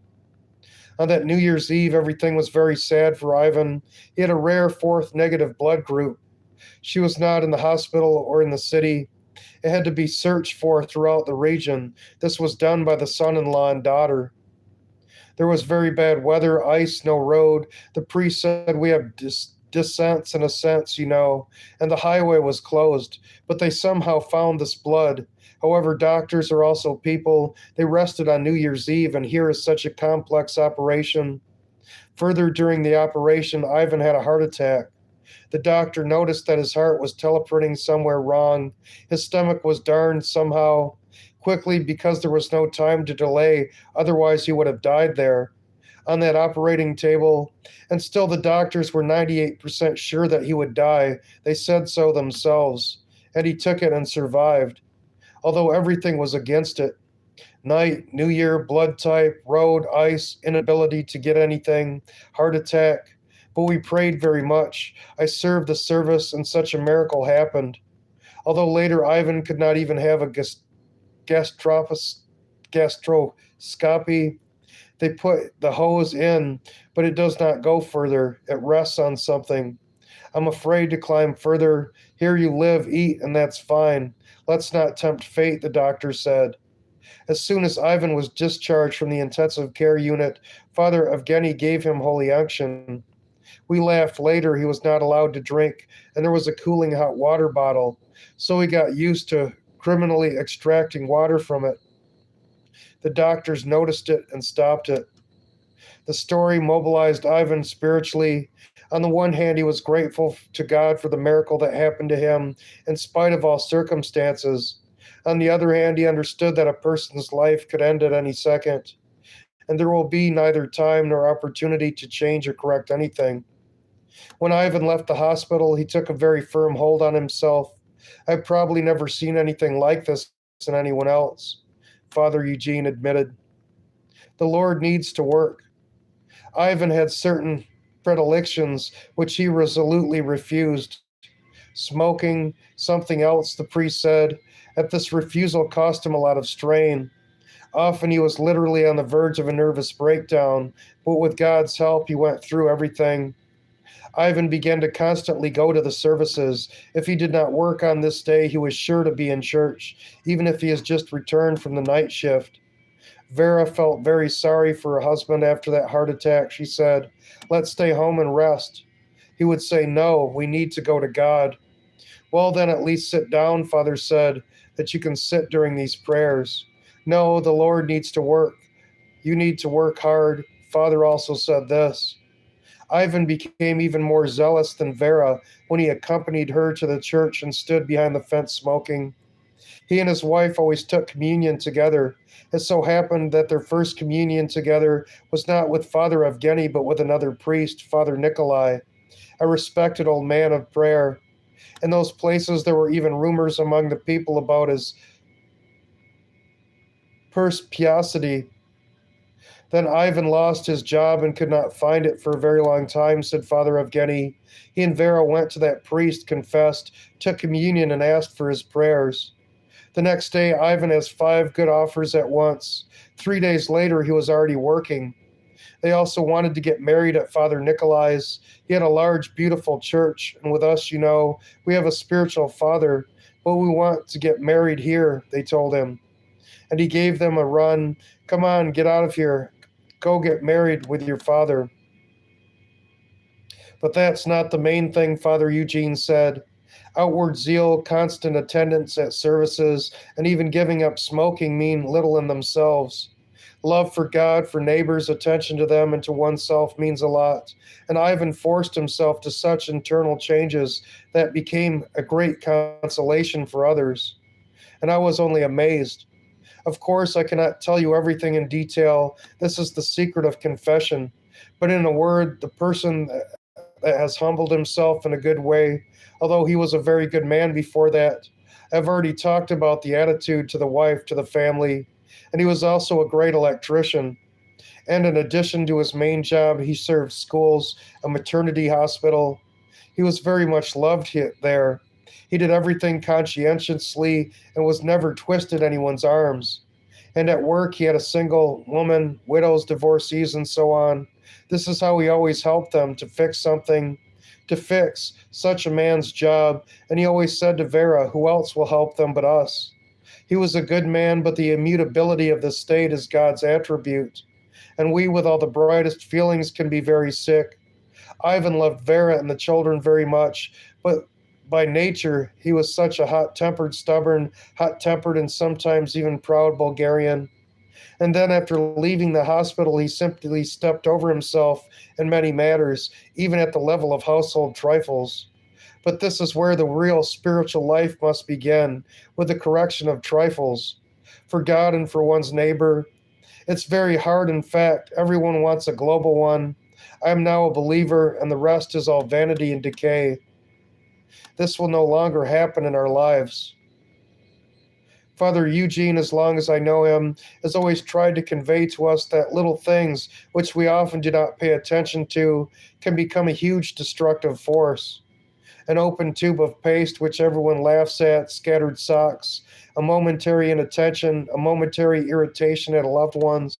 On that New Year's Eve, everything was very sad for Ivan. He had a rare fourth negative blood group. She was not in the hospital or in the city. It had to be searched for throughout the region. This was done by the son-in-law and daughter. There was very bad weather, ice, no road. The priest said, we have descents and ascents, and the highway was closed. But they somehow found this blood. However, doctors are also people. They rested on New Year's Eve, and here is such a complex operation. Further, during the operation, Ivan had a heart attack. The doctor noticed that his heart was teleporting somewhere wrong. His stomach was darned somehow quickly because there was no time to delay, otherwise he would have died there on that operating table. And still the doctors were 98% sure that he would die. They said so themselves, and he took it and survived, although everything was against it. Night, New Year, blood type, road, ice, inability to get anything, heart attack. But we prayed very much. I served the service, and such a miracle happened. Although later Ivan could not even have a gastroscopy, they put the hose in, but it does not go further. It rests on something. I'm afraid to climb further. Here you live, eat, and that's fine. Let's not tempt fate, the doctor said. As soon as Ivan was discharged from the intensive care unit, Father Evgeny gave him holy unction. We laughed later he was not allowed to drink, and there was a cooling hot water bottle, so he got used to criminally extracting water from it. The doctors noticed it and stopped it. The story mobilized Ivan spiritually. On the one hand, he was grateful to God for the miracle that happened to him in spite of all circumstances. On the other hand, he understood that a person's life could end at any second, and there will be neither time nor opportunity to change or correct anything. When Ivan left the hospital, he took a very firm hold on himself. I've probably never seen anything like this in anyone else, Father Eugene admitted. The Lord needs to work. Ivan had certain predilections which he resolutely refused. Smoking, something else, the priest said. At this refusal cost him a lot of strain. Often he was literally on the verge of a nervous breakdown, but with God's help, he went through everything. Ivan began to constantly go to the services. If he did not work on this day, he was sure to be in church, even if he has just returned from the night shift. Vera felt very sorry for her husband after that heart attack. She said, "Let's stay home and rest." He would say, "No, we need to go to God." "Well, then at least sit down," Father said, "that you can sit during these prayers." "No, the Lord needs to work. You need to work hard." Father also said this. Ivan became even more zealous than Vera when he accompanied her to the church and stood behind the fence smoking. He and his wife always took communion together. It so happened that their first communion together was not with Father Evgeny, but with another priest, Father Nikolai, a respected old man of prayer. In those places, there were even rumors among the people about his perspicuity. Then Ivan lost his job and could not find it for a very long time, said Father Evgeny. He and Vera went to that priest, confessed, took communion, and asked for his prayers. The next day, Ivan has 5 good offers at once. 3 days later, he was already working. They also wanted to get married at Father Nikolai's. He had a large, beautiful church, and with us, we have a spiritual father, but we want to get married here, they told him. And he gave them a run. "Come on, get out of here. Go get married with your father." But that's not the main thing, Father Eugene said. Outward zeal, constant attendance at services, and even giving up smoking mean little in themselves. Love for God, for neighbors, attention to them, and to oneself means a lot. And Ivan forced himself to such internal changes that became a great consolation for others. And I was only amazed. Of course, I cannot tell you everything in detail. This is the secret of confession. But in a word, the person that has humbled himself in a good way, although he was a very good man before that. I've already talked about the attitude to the wife, to the family, and he was also a great electrician. And in addition to his main job, he served schools, a maternity hospital. He was very much loved there. He did everything conscientiously and was never twisted anyone's arms. And at work, he had a single woman, widows, divorcees, and so on. This is how he always helped them to fix something, to fix such a man's job. And he always said to Vera, "Who else will help them but us?" He was a good man, but the immutability of the state is God's attribute. And we, with all the brightest feelings, can be very sick. Ivan loved Vera and the children very much, but by nature, he was such a hot-tempered, stubborn, hot-tempered, and sometimes even proud Bulgarian. And then after leaving the hospital, he simply stepped over himself in many matters, even at the level of household trifles. But this is where the real spiritual life must begin, with the correction of trifles, for God and for one's neighbor. It's very hard, in fact. Everyone wants a global one. I am now a believer, and the rest is all vanity and decay. This will no longer happen in our lives. Father Eugene, as long as I know him, has always tried to convey to us that little things, which we often do not pay attention to, can become a huge destructive force. An open tube of paste which everyone laughs at, scattered socks, a momentary inattention, a momentary irritation at a loved one's.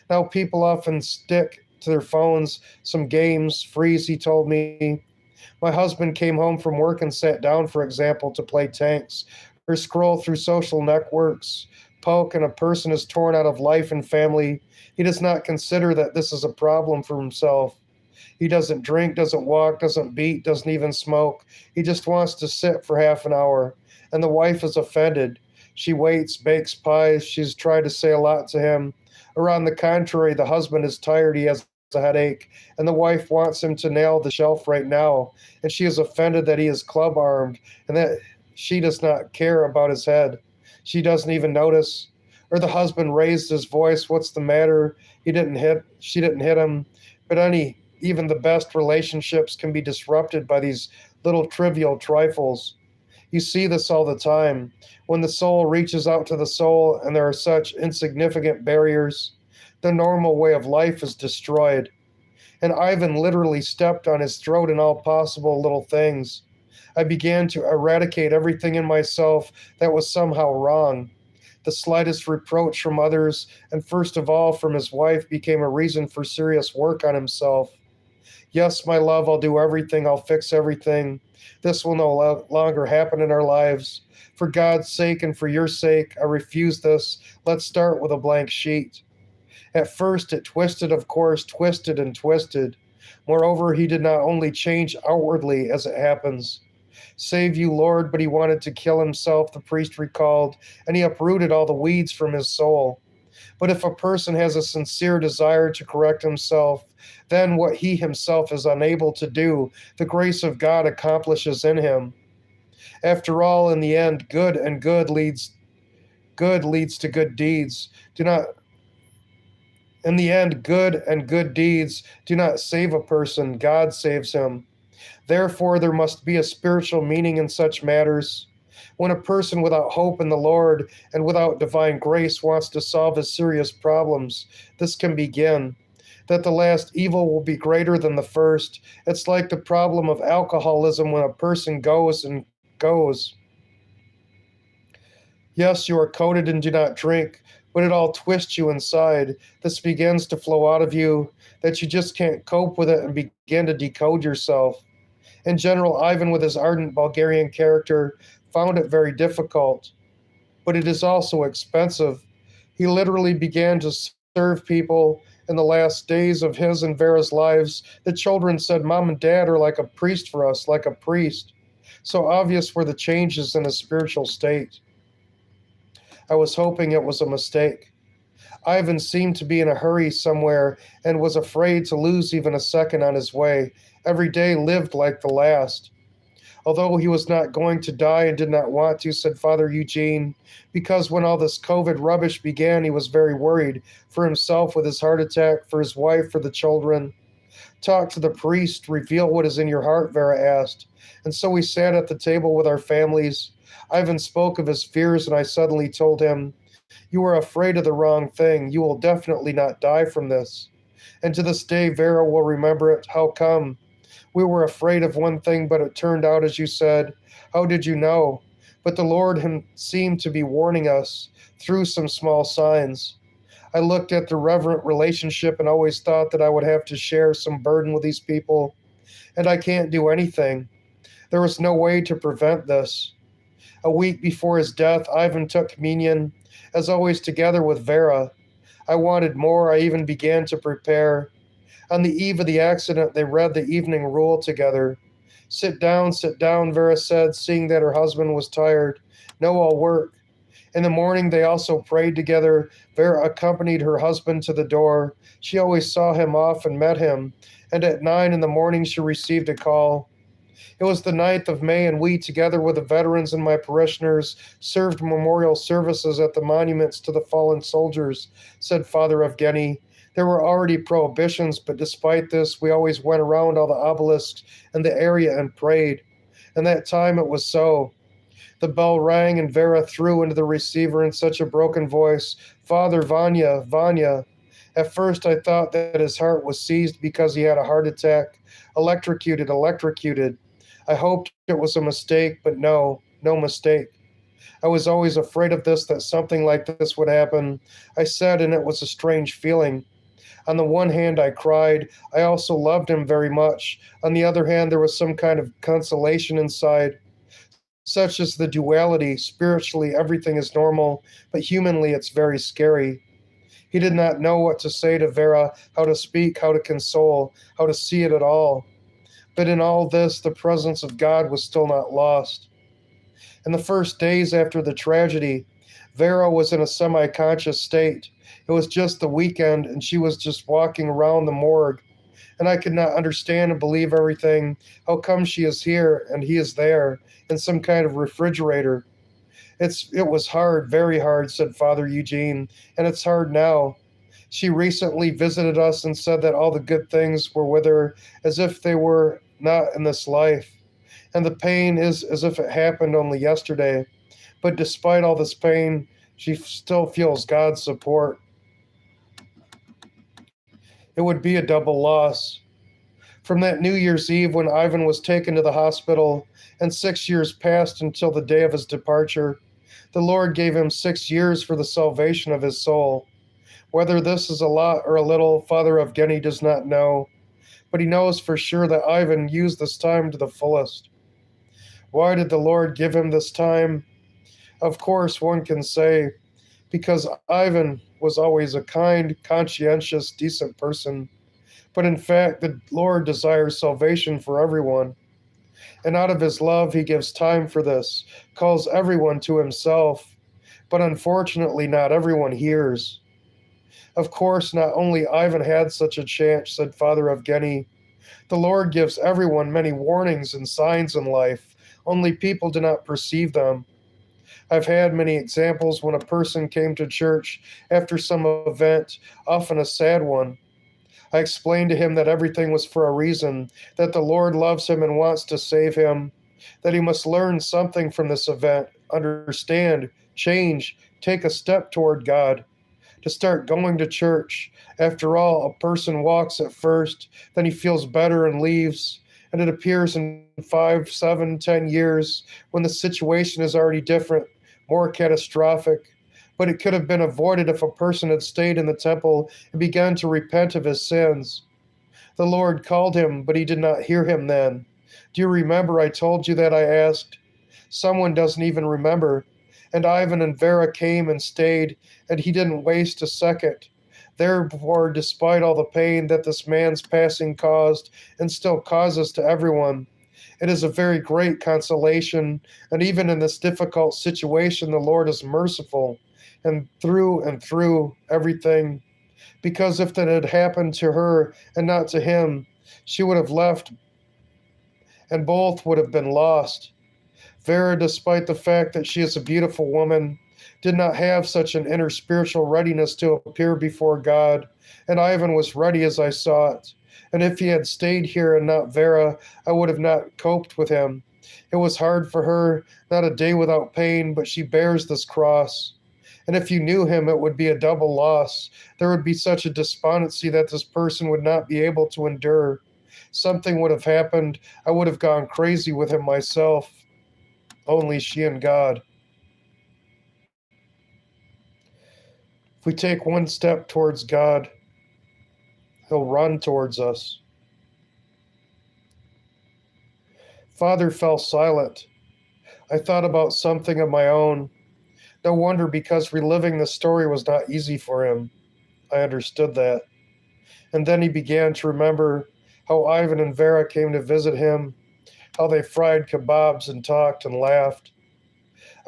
Now people often stick to their phones, some games, freeze, he told me. My husband came home from work and sat down, for example, to play tanks, or scroll through social networks, poke, and a person is torn out of life and family. He does not consider that this is a problem for himself. He doesn't drink, doesn't walk, doesn't beat, doesn't even smoke. He just wants to sit for half an hour. And the wife is offended. She waits, bakes pies. She's tried to say a lot to him. Or on the contrary, the husband is tired. He has a headache. And the wife wants him to nail the shelf right now. And she is offended that he is club armed and that she does not care about his head. She doesn't even notice. Or the husband raised his voice. What's the matter? She didn't hit him. But even the best relationships can be disrupted by these little trivial trifles. You see this all the time. When the soul reaches out to the soul and there are such insignificant barriers, the normal way of life is destroyed. And Ivan literally stepped on his throat in all possible little things. I began to eradicate everything in myself that was somehow wrong. The slightest reproach from others, and first of all from his wife, became a reason for serious work on himself. Yes, my love, I'll do everything. I'll fix everything. This will no longer happen in our lives. For God's sake and for your sake, I refuse this. Let's start with a blank sheet. At first, it twisted, of course, twisted and twisted. Moreover, he did not only change outwardly, as it happens. Save you, Lord, but he wanted to kill himself, the priest recalled, and he uprooted all the weeds from his soul. But if a person has a sincere desire to correct himself, then what he himself is unable to do, the grace of God accomplishes in him. After all, in the end, good leads to good deeds. Do not In the end, good and good deeds do not save a person, God saves him. Therefore, there must be a spiritual meaning in such matters. When a person without hope in the Lord and without divine grace wants to solve his serious problems, this can begin. That the last evil will be greater than the first. It's like the problem of alcoholism when a person goes and goes. Yes, you are coated and do not drink, but it all twists you inside. This begins to flow out of you, that you just can't cope with it and begin to decode yourself. In general, Ivan, with his ardent Bulgarian character, found it very difficult, but it is also expensive. He literally began to serve people in the last days of his and Vera's lives. The children said, Mom and Dad are like a priest for us, like a priest. So obvious were the changes in his spiritual state. I was hoping it was a mistake. Ivan seemed to be in a hurry somewhere and was afraid to lose even a second on his way. Every day lived like the last. Although he was not going to die and did not want to, said Father Eugene, because when all this COVID rubbish began, he was very worried for himself with his heart attack, for his wife, for the children. Talk to the priest, reveal what is in your heart, Vera asked. And so we sat at the table with our families. Ivan spoke of his fears, and I suddenly told him, You are afraid of the wrong thing. You will definitely not die from this. And to this day, Vera will remember it. How come? We were afraid of one thing, but it turned out as you said. How did you know? But the Lord seemed to be warning us through some small signs. I looked at the reverent relationship and always thought that I would have to share some burden with these people. And I can't do anything. There was no way to prevent this. A week before his death, Ivan took communion, as always together with Vera. I wanted more. I even began to prepare. On the eve of the accident, they read the evening rule together. Sit down, Vera said, seeing that her husband was tired. No, I'll work. In the morning, they also prayed together. Vera accompanied her husband to the door. She always saw him off and met him. And at 9 a.m, she received a call. It was the 9th of May, and we, together with the veterans and my parishioners, served memorial services at the monuments to the fallen soldiers, said Father Evgeny. There were already prohibitions, but despite this, we always went around all the obelisks in the area and prayed. And that time it was so. The bell rang and Vera threw into the receiver in such a broken voice, "Father, Vanya, Vanya." At first I thought that his heart was seized because he had a heart attack. Electrocuted, electrocuted. I hoped it was a mistake, but no, no mistake. I was always afraid of this, that something like this would happen. I said, and it was a strange feeling. On the one hand, I cried. I also loved him very much. On the other hand, there was some kind of consolation inside. Such is the duality. Spiritually, everything is normal, but humanly, it's very scary. He did not know what to say to Vera, how to speak, how to console, how to see it at all. But in all this, the presence of God was still not lost. In the first days after the tragedy, Vera was in a semi conscious state. It was just the weekend, and she was just walking around the morgue. And I could not understand and believe everything. How come she is here and he is there in some kind of refrigerator? It was hard, very hard, said Father Eugene, and it's hard now. She recently visited us and said that all the good things were with her as if they were not in this life. And the pain is as if it happened only yesterday. But despite all this pain, she still feels God's support. It would be a double loss. From that New Year's Eve when Ivan was taken to the hospital, and 6 years passed until the day of his departure, the Lord gave him 6 years for the salvation of his soul. Whether this is a lot or a little, Father Evgeny does not know, but he knows for sure that Ivan used this time to the fullest. Why did the Lord give him this time? Of course, one can say, because Ivan was always a kind, conscientious, decent person. But in fact, the Lord desires salvation for everyone. And out of his love, he gives time for this, calls everyone to himself. But unfortunately, not everyone hears. Of course, not only Ivan had such a chance, said Father Evgeny. The Lord gives everyone many warnings and signs in life, only people do not perceive them. I've had many examples when a person came to church after some event, often a sad one. I explained to him that everything was for a reason, that the Lord loves him and wants to save him, that he must learn something from this event, understand, change, take a step toward God, to start going to church. After all, a person walks at first, then he feels better and leaves, and it appears in 5, 7, 10 years when the situation is already different, more catastrophic. But it could have been avoided if a person had stayed in the temple and begun to repent of his sins. The Lord called him, but he did not hear him then. Do you remember I told you that? I asked. Someone doesn't even remember. And Ivan and Vera came and stayed, and he didn't waste a second. Therefore, despite all the pain that this man's passing caused and still causes to everyone, it is a very great consolation, and even in this difficult situation, the Lord is merciful and through everything. Because if that had happened to her and not to him, she would have left and both would have been lost. Vera, despite the fact that she is a beautiful woman, did not have such an inner spiritual readiness to appear before God, and Ivan was ready as I saw it. And if he had stayed here and not Vera, I would have not coped with him. It was hard for her, not a day without pain, but she bears this cross. And if you knew him, it would be a double loss. There would be such a despondency that this person would not be able to endure. Something would have happened. I would have gone crazy with him myself. Only she and God. If we take one step towards God, he'll run towards us. Father fell silent. I thought about something of my own. No wonder, because reliving the story was not easy for him. I understood that. And then he began to remember how Ivan and Vera came to visit him, how they fried kebabs and talked and laughed.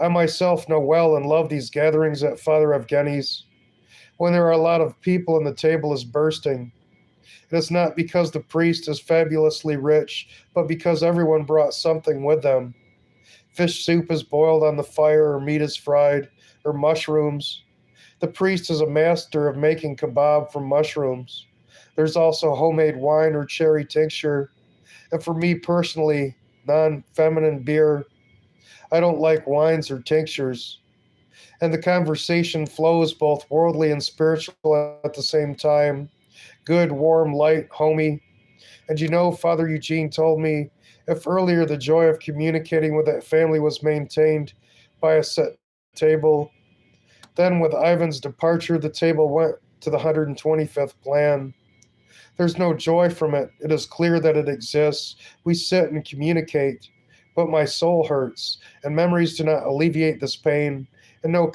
I myself know well and love these gatherings at Father Evgeny's. When there are a lot of people and the table is bursting, it is not because the priest is fabulously rich, but because everyone brought something with them. Fish soup is boiled on the fire, or meat is fried, or mushrooms. The priest is a master of making kebab from mushrooms. There's also homemade wine or cherry tincture, and for me personally, non-feminine beer. I don't like wines or tinctures. And the conversation flows both worldly and spiritual at the same time. Good, warm, light, homey. And you know, Father Eugene told me if earlier the joy of communicating with that family was maintained by a set table, then with Ivan's departure, the table went to the 125th plan. There's no joy from it. It is clear that it exists. We sit and communicate, but my soul hurts, and memories do not alleviate this pain, and no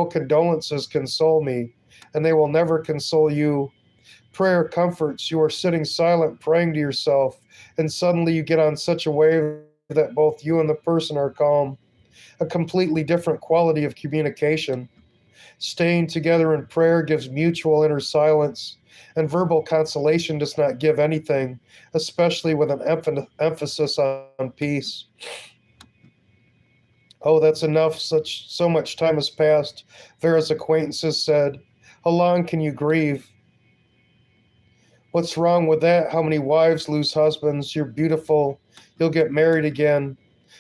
condolences console me, and they will never console you. Prayer comforts. You are sitting silent, praying to yourself, and suddenly you get on such a wave that both you and the person are calm. A completely different quality of communication. Staying together in prayer gives mutual inner silence, and verbal consolation does not give anything, especially with an emphasis on peace. Oh, that's enough. So much time has passed, Vera's acquaintances said. How long can you grieve? What's wrong with that? How many wives lose husbands? You're beautiful. You'll get married again.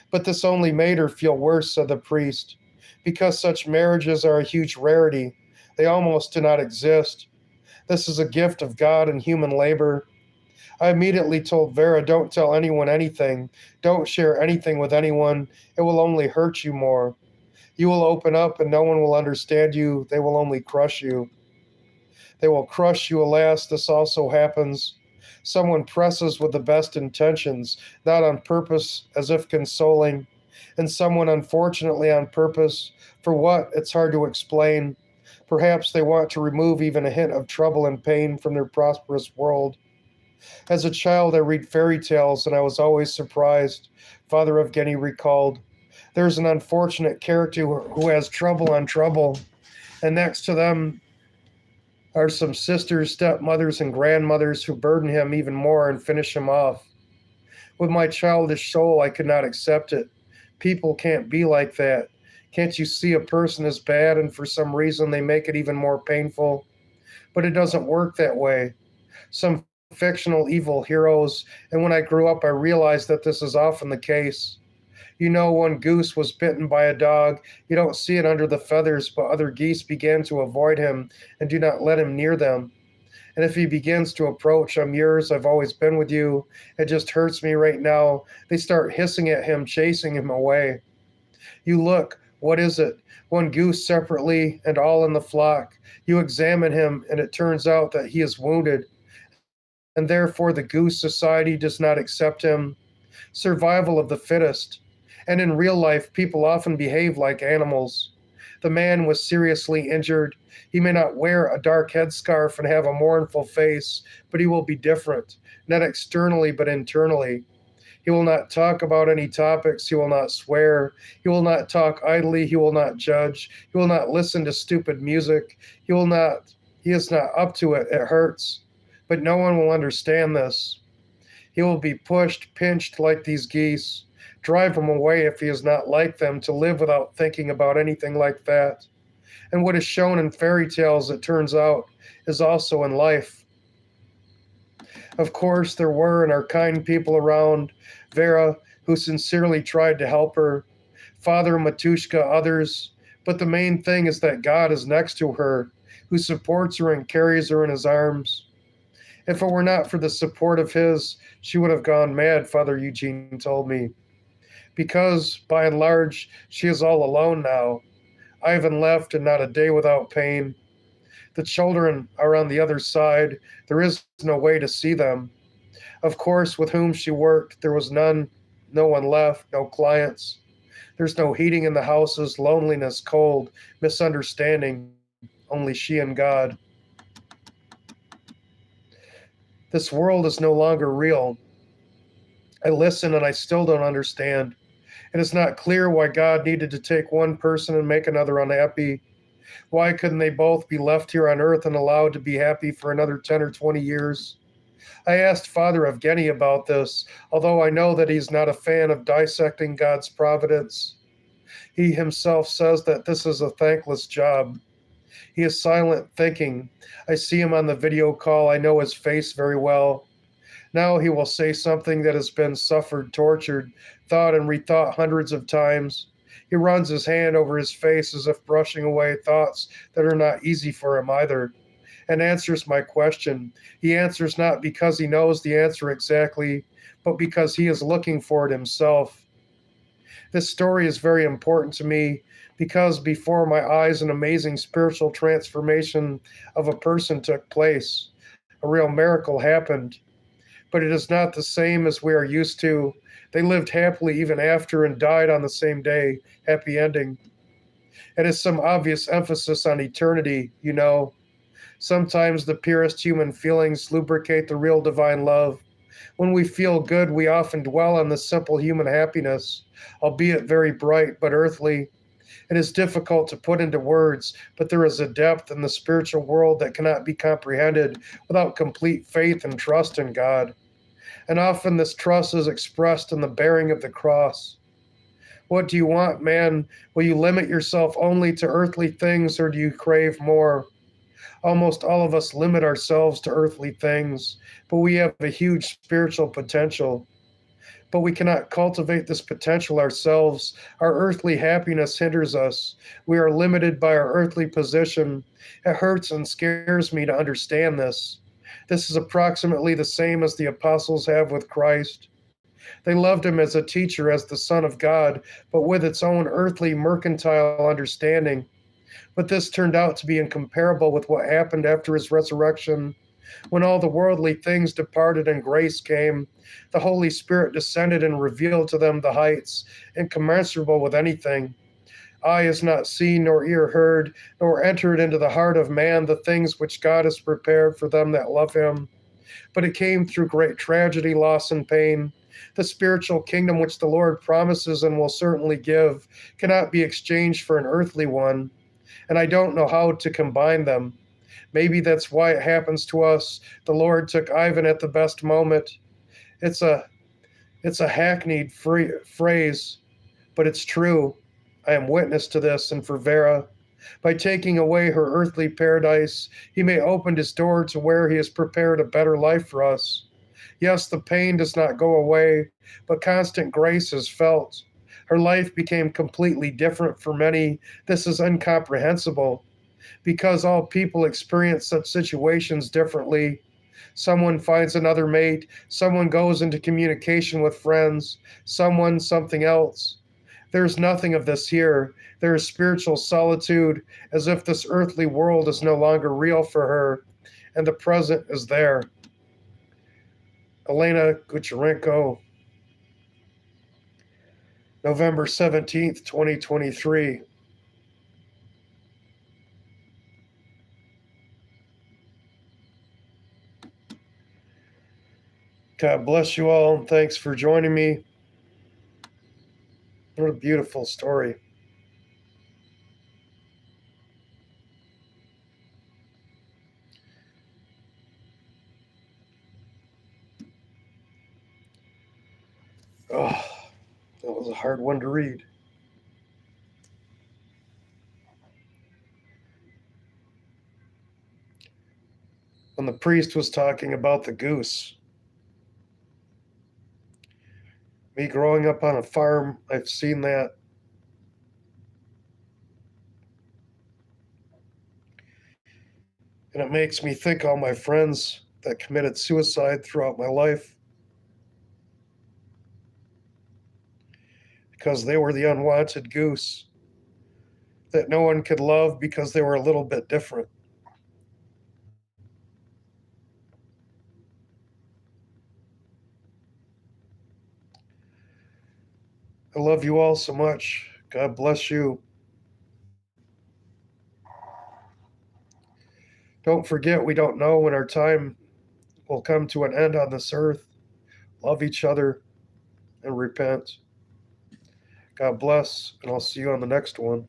But this only made her feel worse, said the priest, because such marriages are a huge rarity. They almost do not exist. This is a gift of God and human labor. I immediately told Vera, don't tell anyone anything. Don't share anything with anyone. It will only hurt you more. You will open up and no one will understand you. They will only crush you. They will crush you, alas, this also happens. Someone presses with the best intentions, not on purpose, as if consoling, and someone unfortunately on purpose. For what? It's hard to explain. Perhaps they want to remove even a hint of trouble and pain from their prosperous world. As a child, I read fairy tales, and I was always surprised, Father Evgeny recalled. There's an unfortunate character who has trouble on trouble, and next to them are some sisters, stepmothers, and grandmothers who burden him even more and finish him off. With my childish soul, I could not accept it. People can't be like that. Can't you see a person is bad and for some reason they make it even more painful? But it doesn't work that way. Some fictional evil heroes, and when I grew up, I realized that this is often the case. You know, when Goose was bitten by a dog, you don't see it under the feathers, but other geese began to avoid him and do not let him near them. And if he begins to approach, I'm yours, I've always been with you, it just hurts me right now, they start hissing at him, chasing him away. You look, what is it? One goose separately and all in the flock. You examine him, and it turns out that he is wounded, and therefore the goose society does not accept him. Survival of the fittest. And in real life, people often behave like animals. The man was seriously injured. He may not wear a dark headscarf and have a mournful face, but he will be different, not externally, but internally. He will not talk about any topics. He will not swear. He will not talk idly. He will not judge. He will not listen to stupid music. He is not up to it. It hurts. But no one will understand this. He will be pushed, pinched like these geese. Drive him away if he is not like them, to live without thinking about anything like that. And what is shown in fairy tales, it turns out, is also in life. Of course, there were and are kind people around. Vera, who sincerely tried to help her. Father Matushka, others. But the main thing is that God is next to her, who supports her and carries her in his arms. If it were not for the support of his, she would have gone mad, Father Eugene told me. Because, by and large, she is all alone now. Ivan left and not a day without pain. The children are on the other side. There is no way to see them. Of course, with whom she worked, there was no one left, no clients. There's no heating in the houses, loneliness, cold, misunderstanding, only she and God. This world is no longer real. I listen and I still don't understand. It is not clear why God needed to take one person and make another unhappy. Why couldn't they both be left here on earth and allowed to be happy for another 10 or 20 years? I asked Father Evgeny about this, although I know that he's not a fan of dissecting God's providence. He himself says that this is a thankless job. He is silent, thinking. I see him on the video call. I know his face very well. Now he will say something that has been suffered, tortured, thought and rethought hundreds of times. He runs his hand over his face as if brushing away thoughts that are not easy for him either, and answers my question. He answers not because he knows the answer exactly, but because he is looking for it himself. This story is very important to me because before my eyes, an amazing spiritual transformation of a person took place. A real miracle happened, but it is not the same as we are used to. They lived happily even after and died on the same day. Happy ending. It is some obvious emphasis on eternity, you know. Sometimes the purest human feelings lubricate the real divine love. When we feel good, we often dwell on the simple human happiness, albeit very bright but earthly. It is difficult to put into words, but there is a depth in the spiritual world that cannot be comprehended without complete faith and trust in God. And often this trust is expressed in the bearing of the cross. What do you want, man? Will you limit yourself only to earthly things, or do you crave more? Almost all of us limit ourselves to earthly things, but we have a huge spiritual potential. But we cannot cultivate this potential ourselves. Our earthly happiness hinders us. We are limited by our earthly position. It hurts and scares me to understand this. This is approximately the same as the apostles have with Christ. They loved him as a teacher, as the Son of God, but with its own earthly mercantile understanding. But this turned out to be incomparable with what happened after his resurrection. When all the worldly things departed and grace came, the Holy Spirit descended and revealed to them the heights, incommensurable with anything. Eye has not seen, nor ear heard, nor entered into the heart of man the things which God has prepared for them that love him. But it came through great tragedy, loss, and pain. The spiritual kingdom which the Lord promises and will certainly give cannot be exchanged for an earthly one, and I don't know how to combine them. Maybe that's why it happens to us. The Lord took Ivan at the best moment. It's a hackneyed phrase, but it's true. I am witness to this, and for Vera, by taking away her earthly paradise, he may open his door to where he has prepared a better life for us. Yes, the pain does not go away, but constant grace is felt. Her life became completely different for many. This is incomprehensible because all people experience such situations differently. Someone finds another mate, someone goes into communication with friends, someone something else. There's nothing of this here. There is spiritual solitude, as if this earthly world is no longer real for her, and the present is there. Elena Kucharenko, November 17th, 2023. God bless you all, and thanks for joining me. What a beautiful story. Oh, that was a hard one to read. When the priest was talking about the goose, me growing up on a farm, I've seen that. And it makes me think all my friends that committed suicide throughout my life because they were the unwanted goose that no one could love because they were a little bit different. I love you all so much. God bless you. Don't forget, we don't know when our time will come to an end on this earth. Love each other and repent. God bless, and I'll see you on the next one.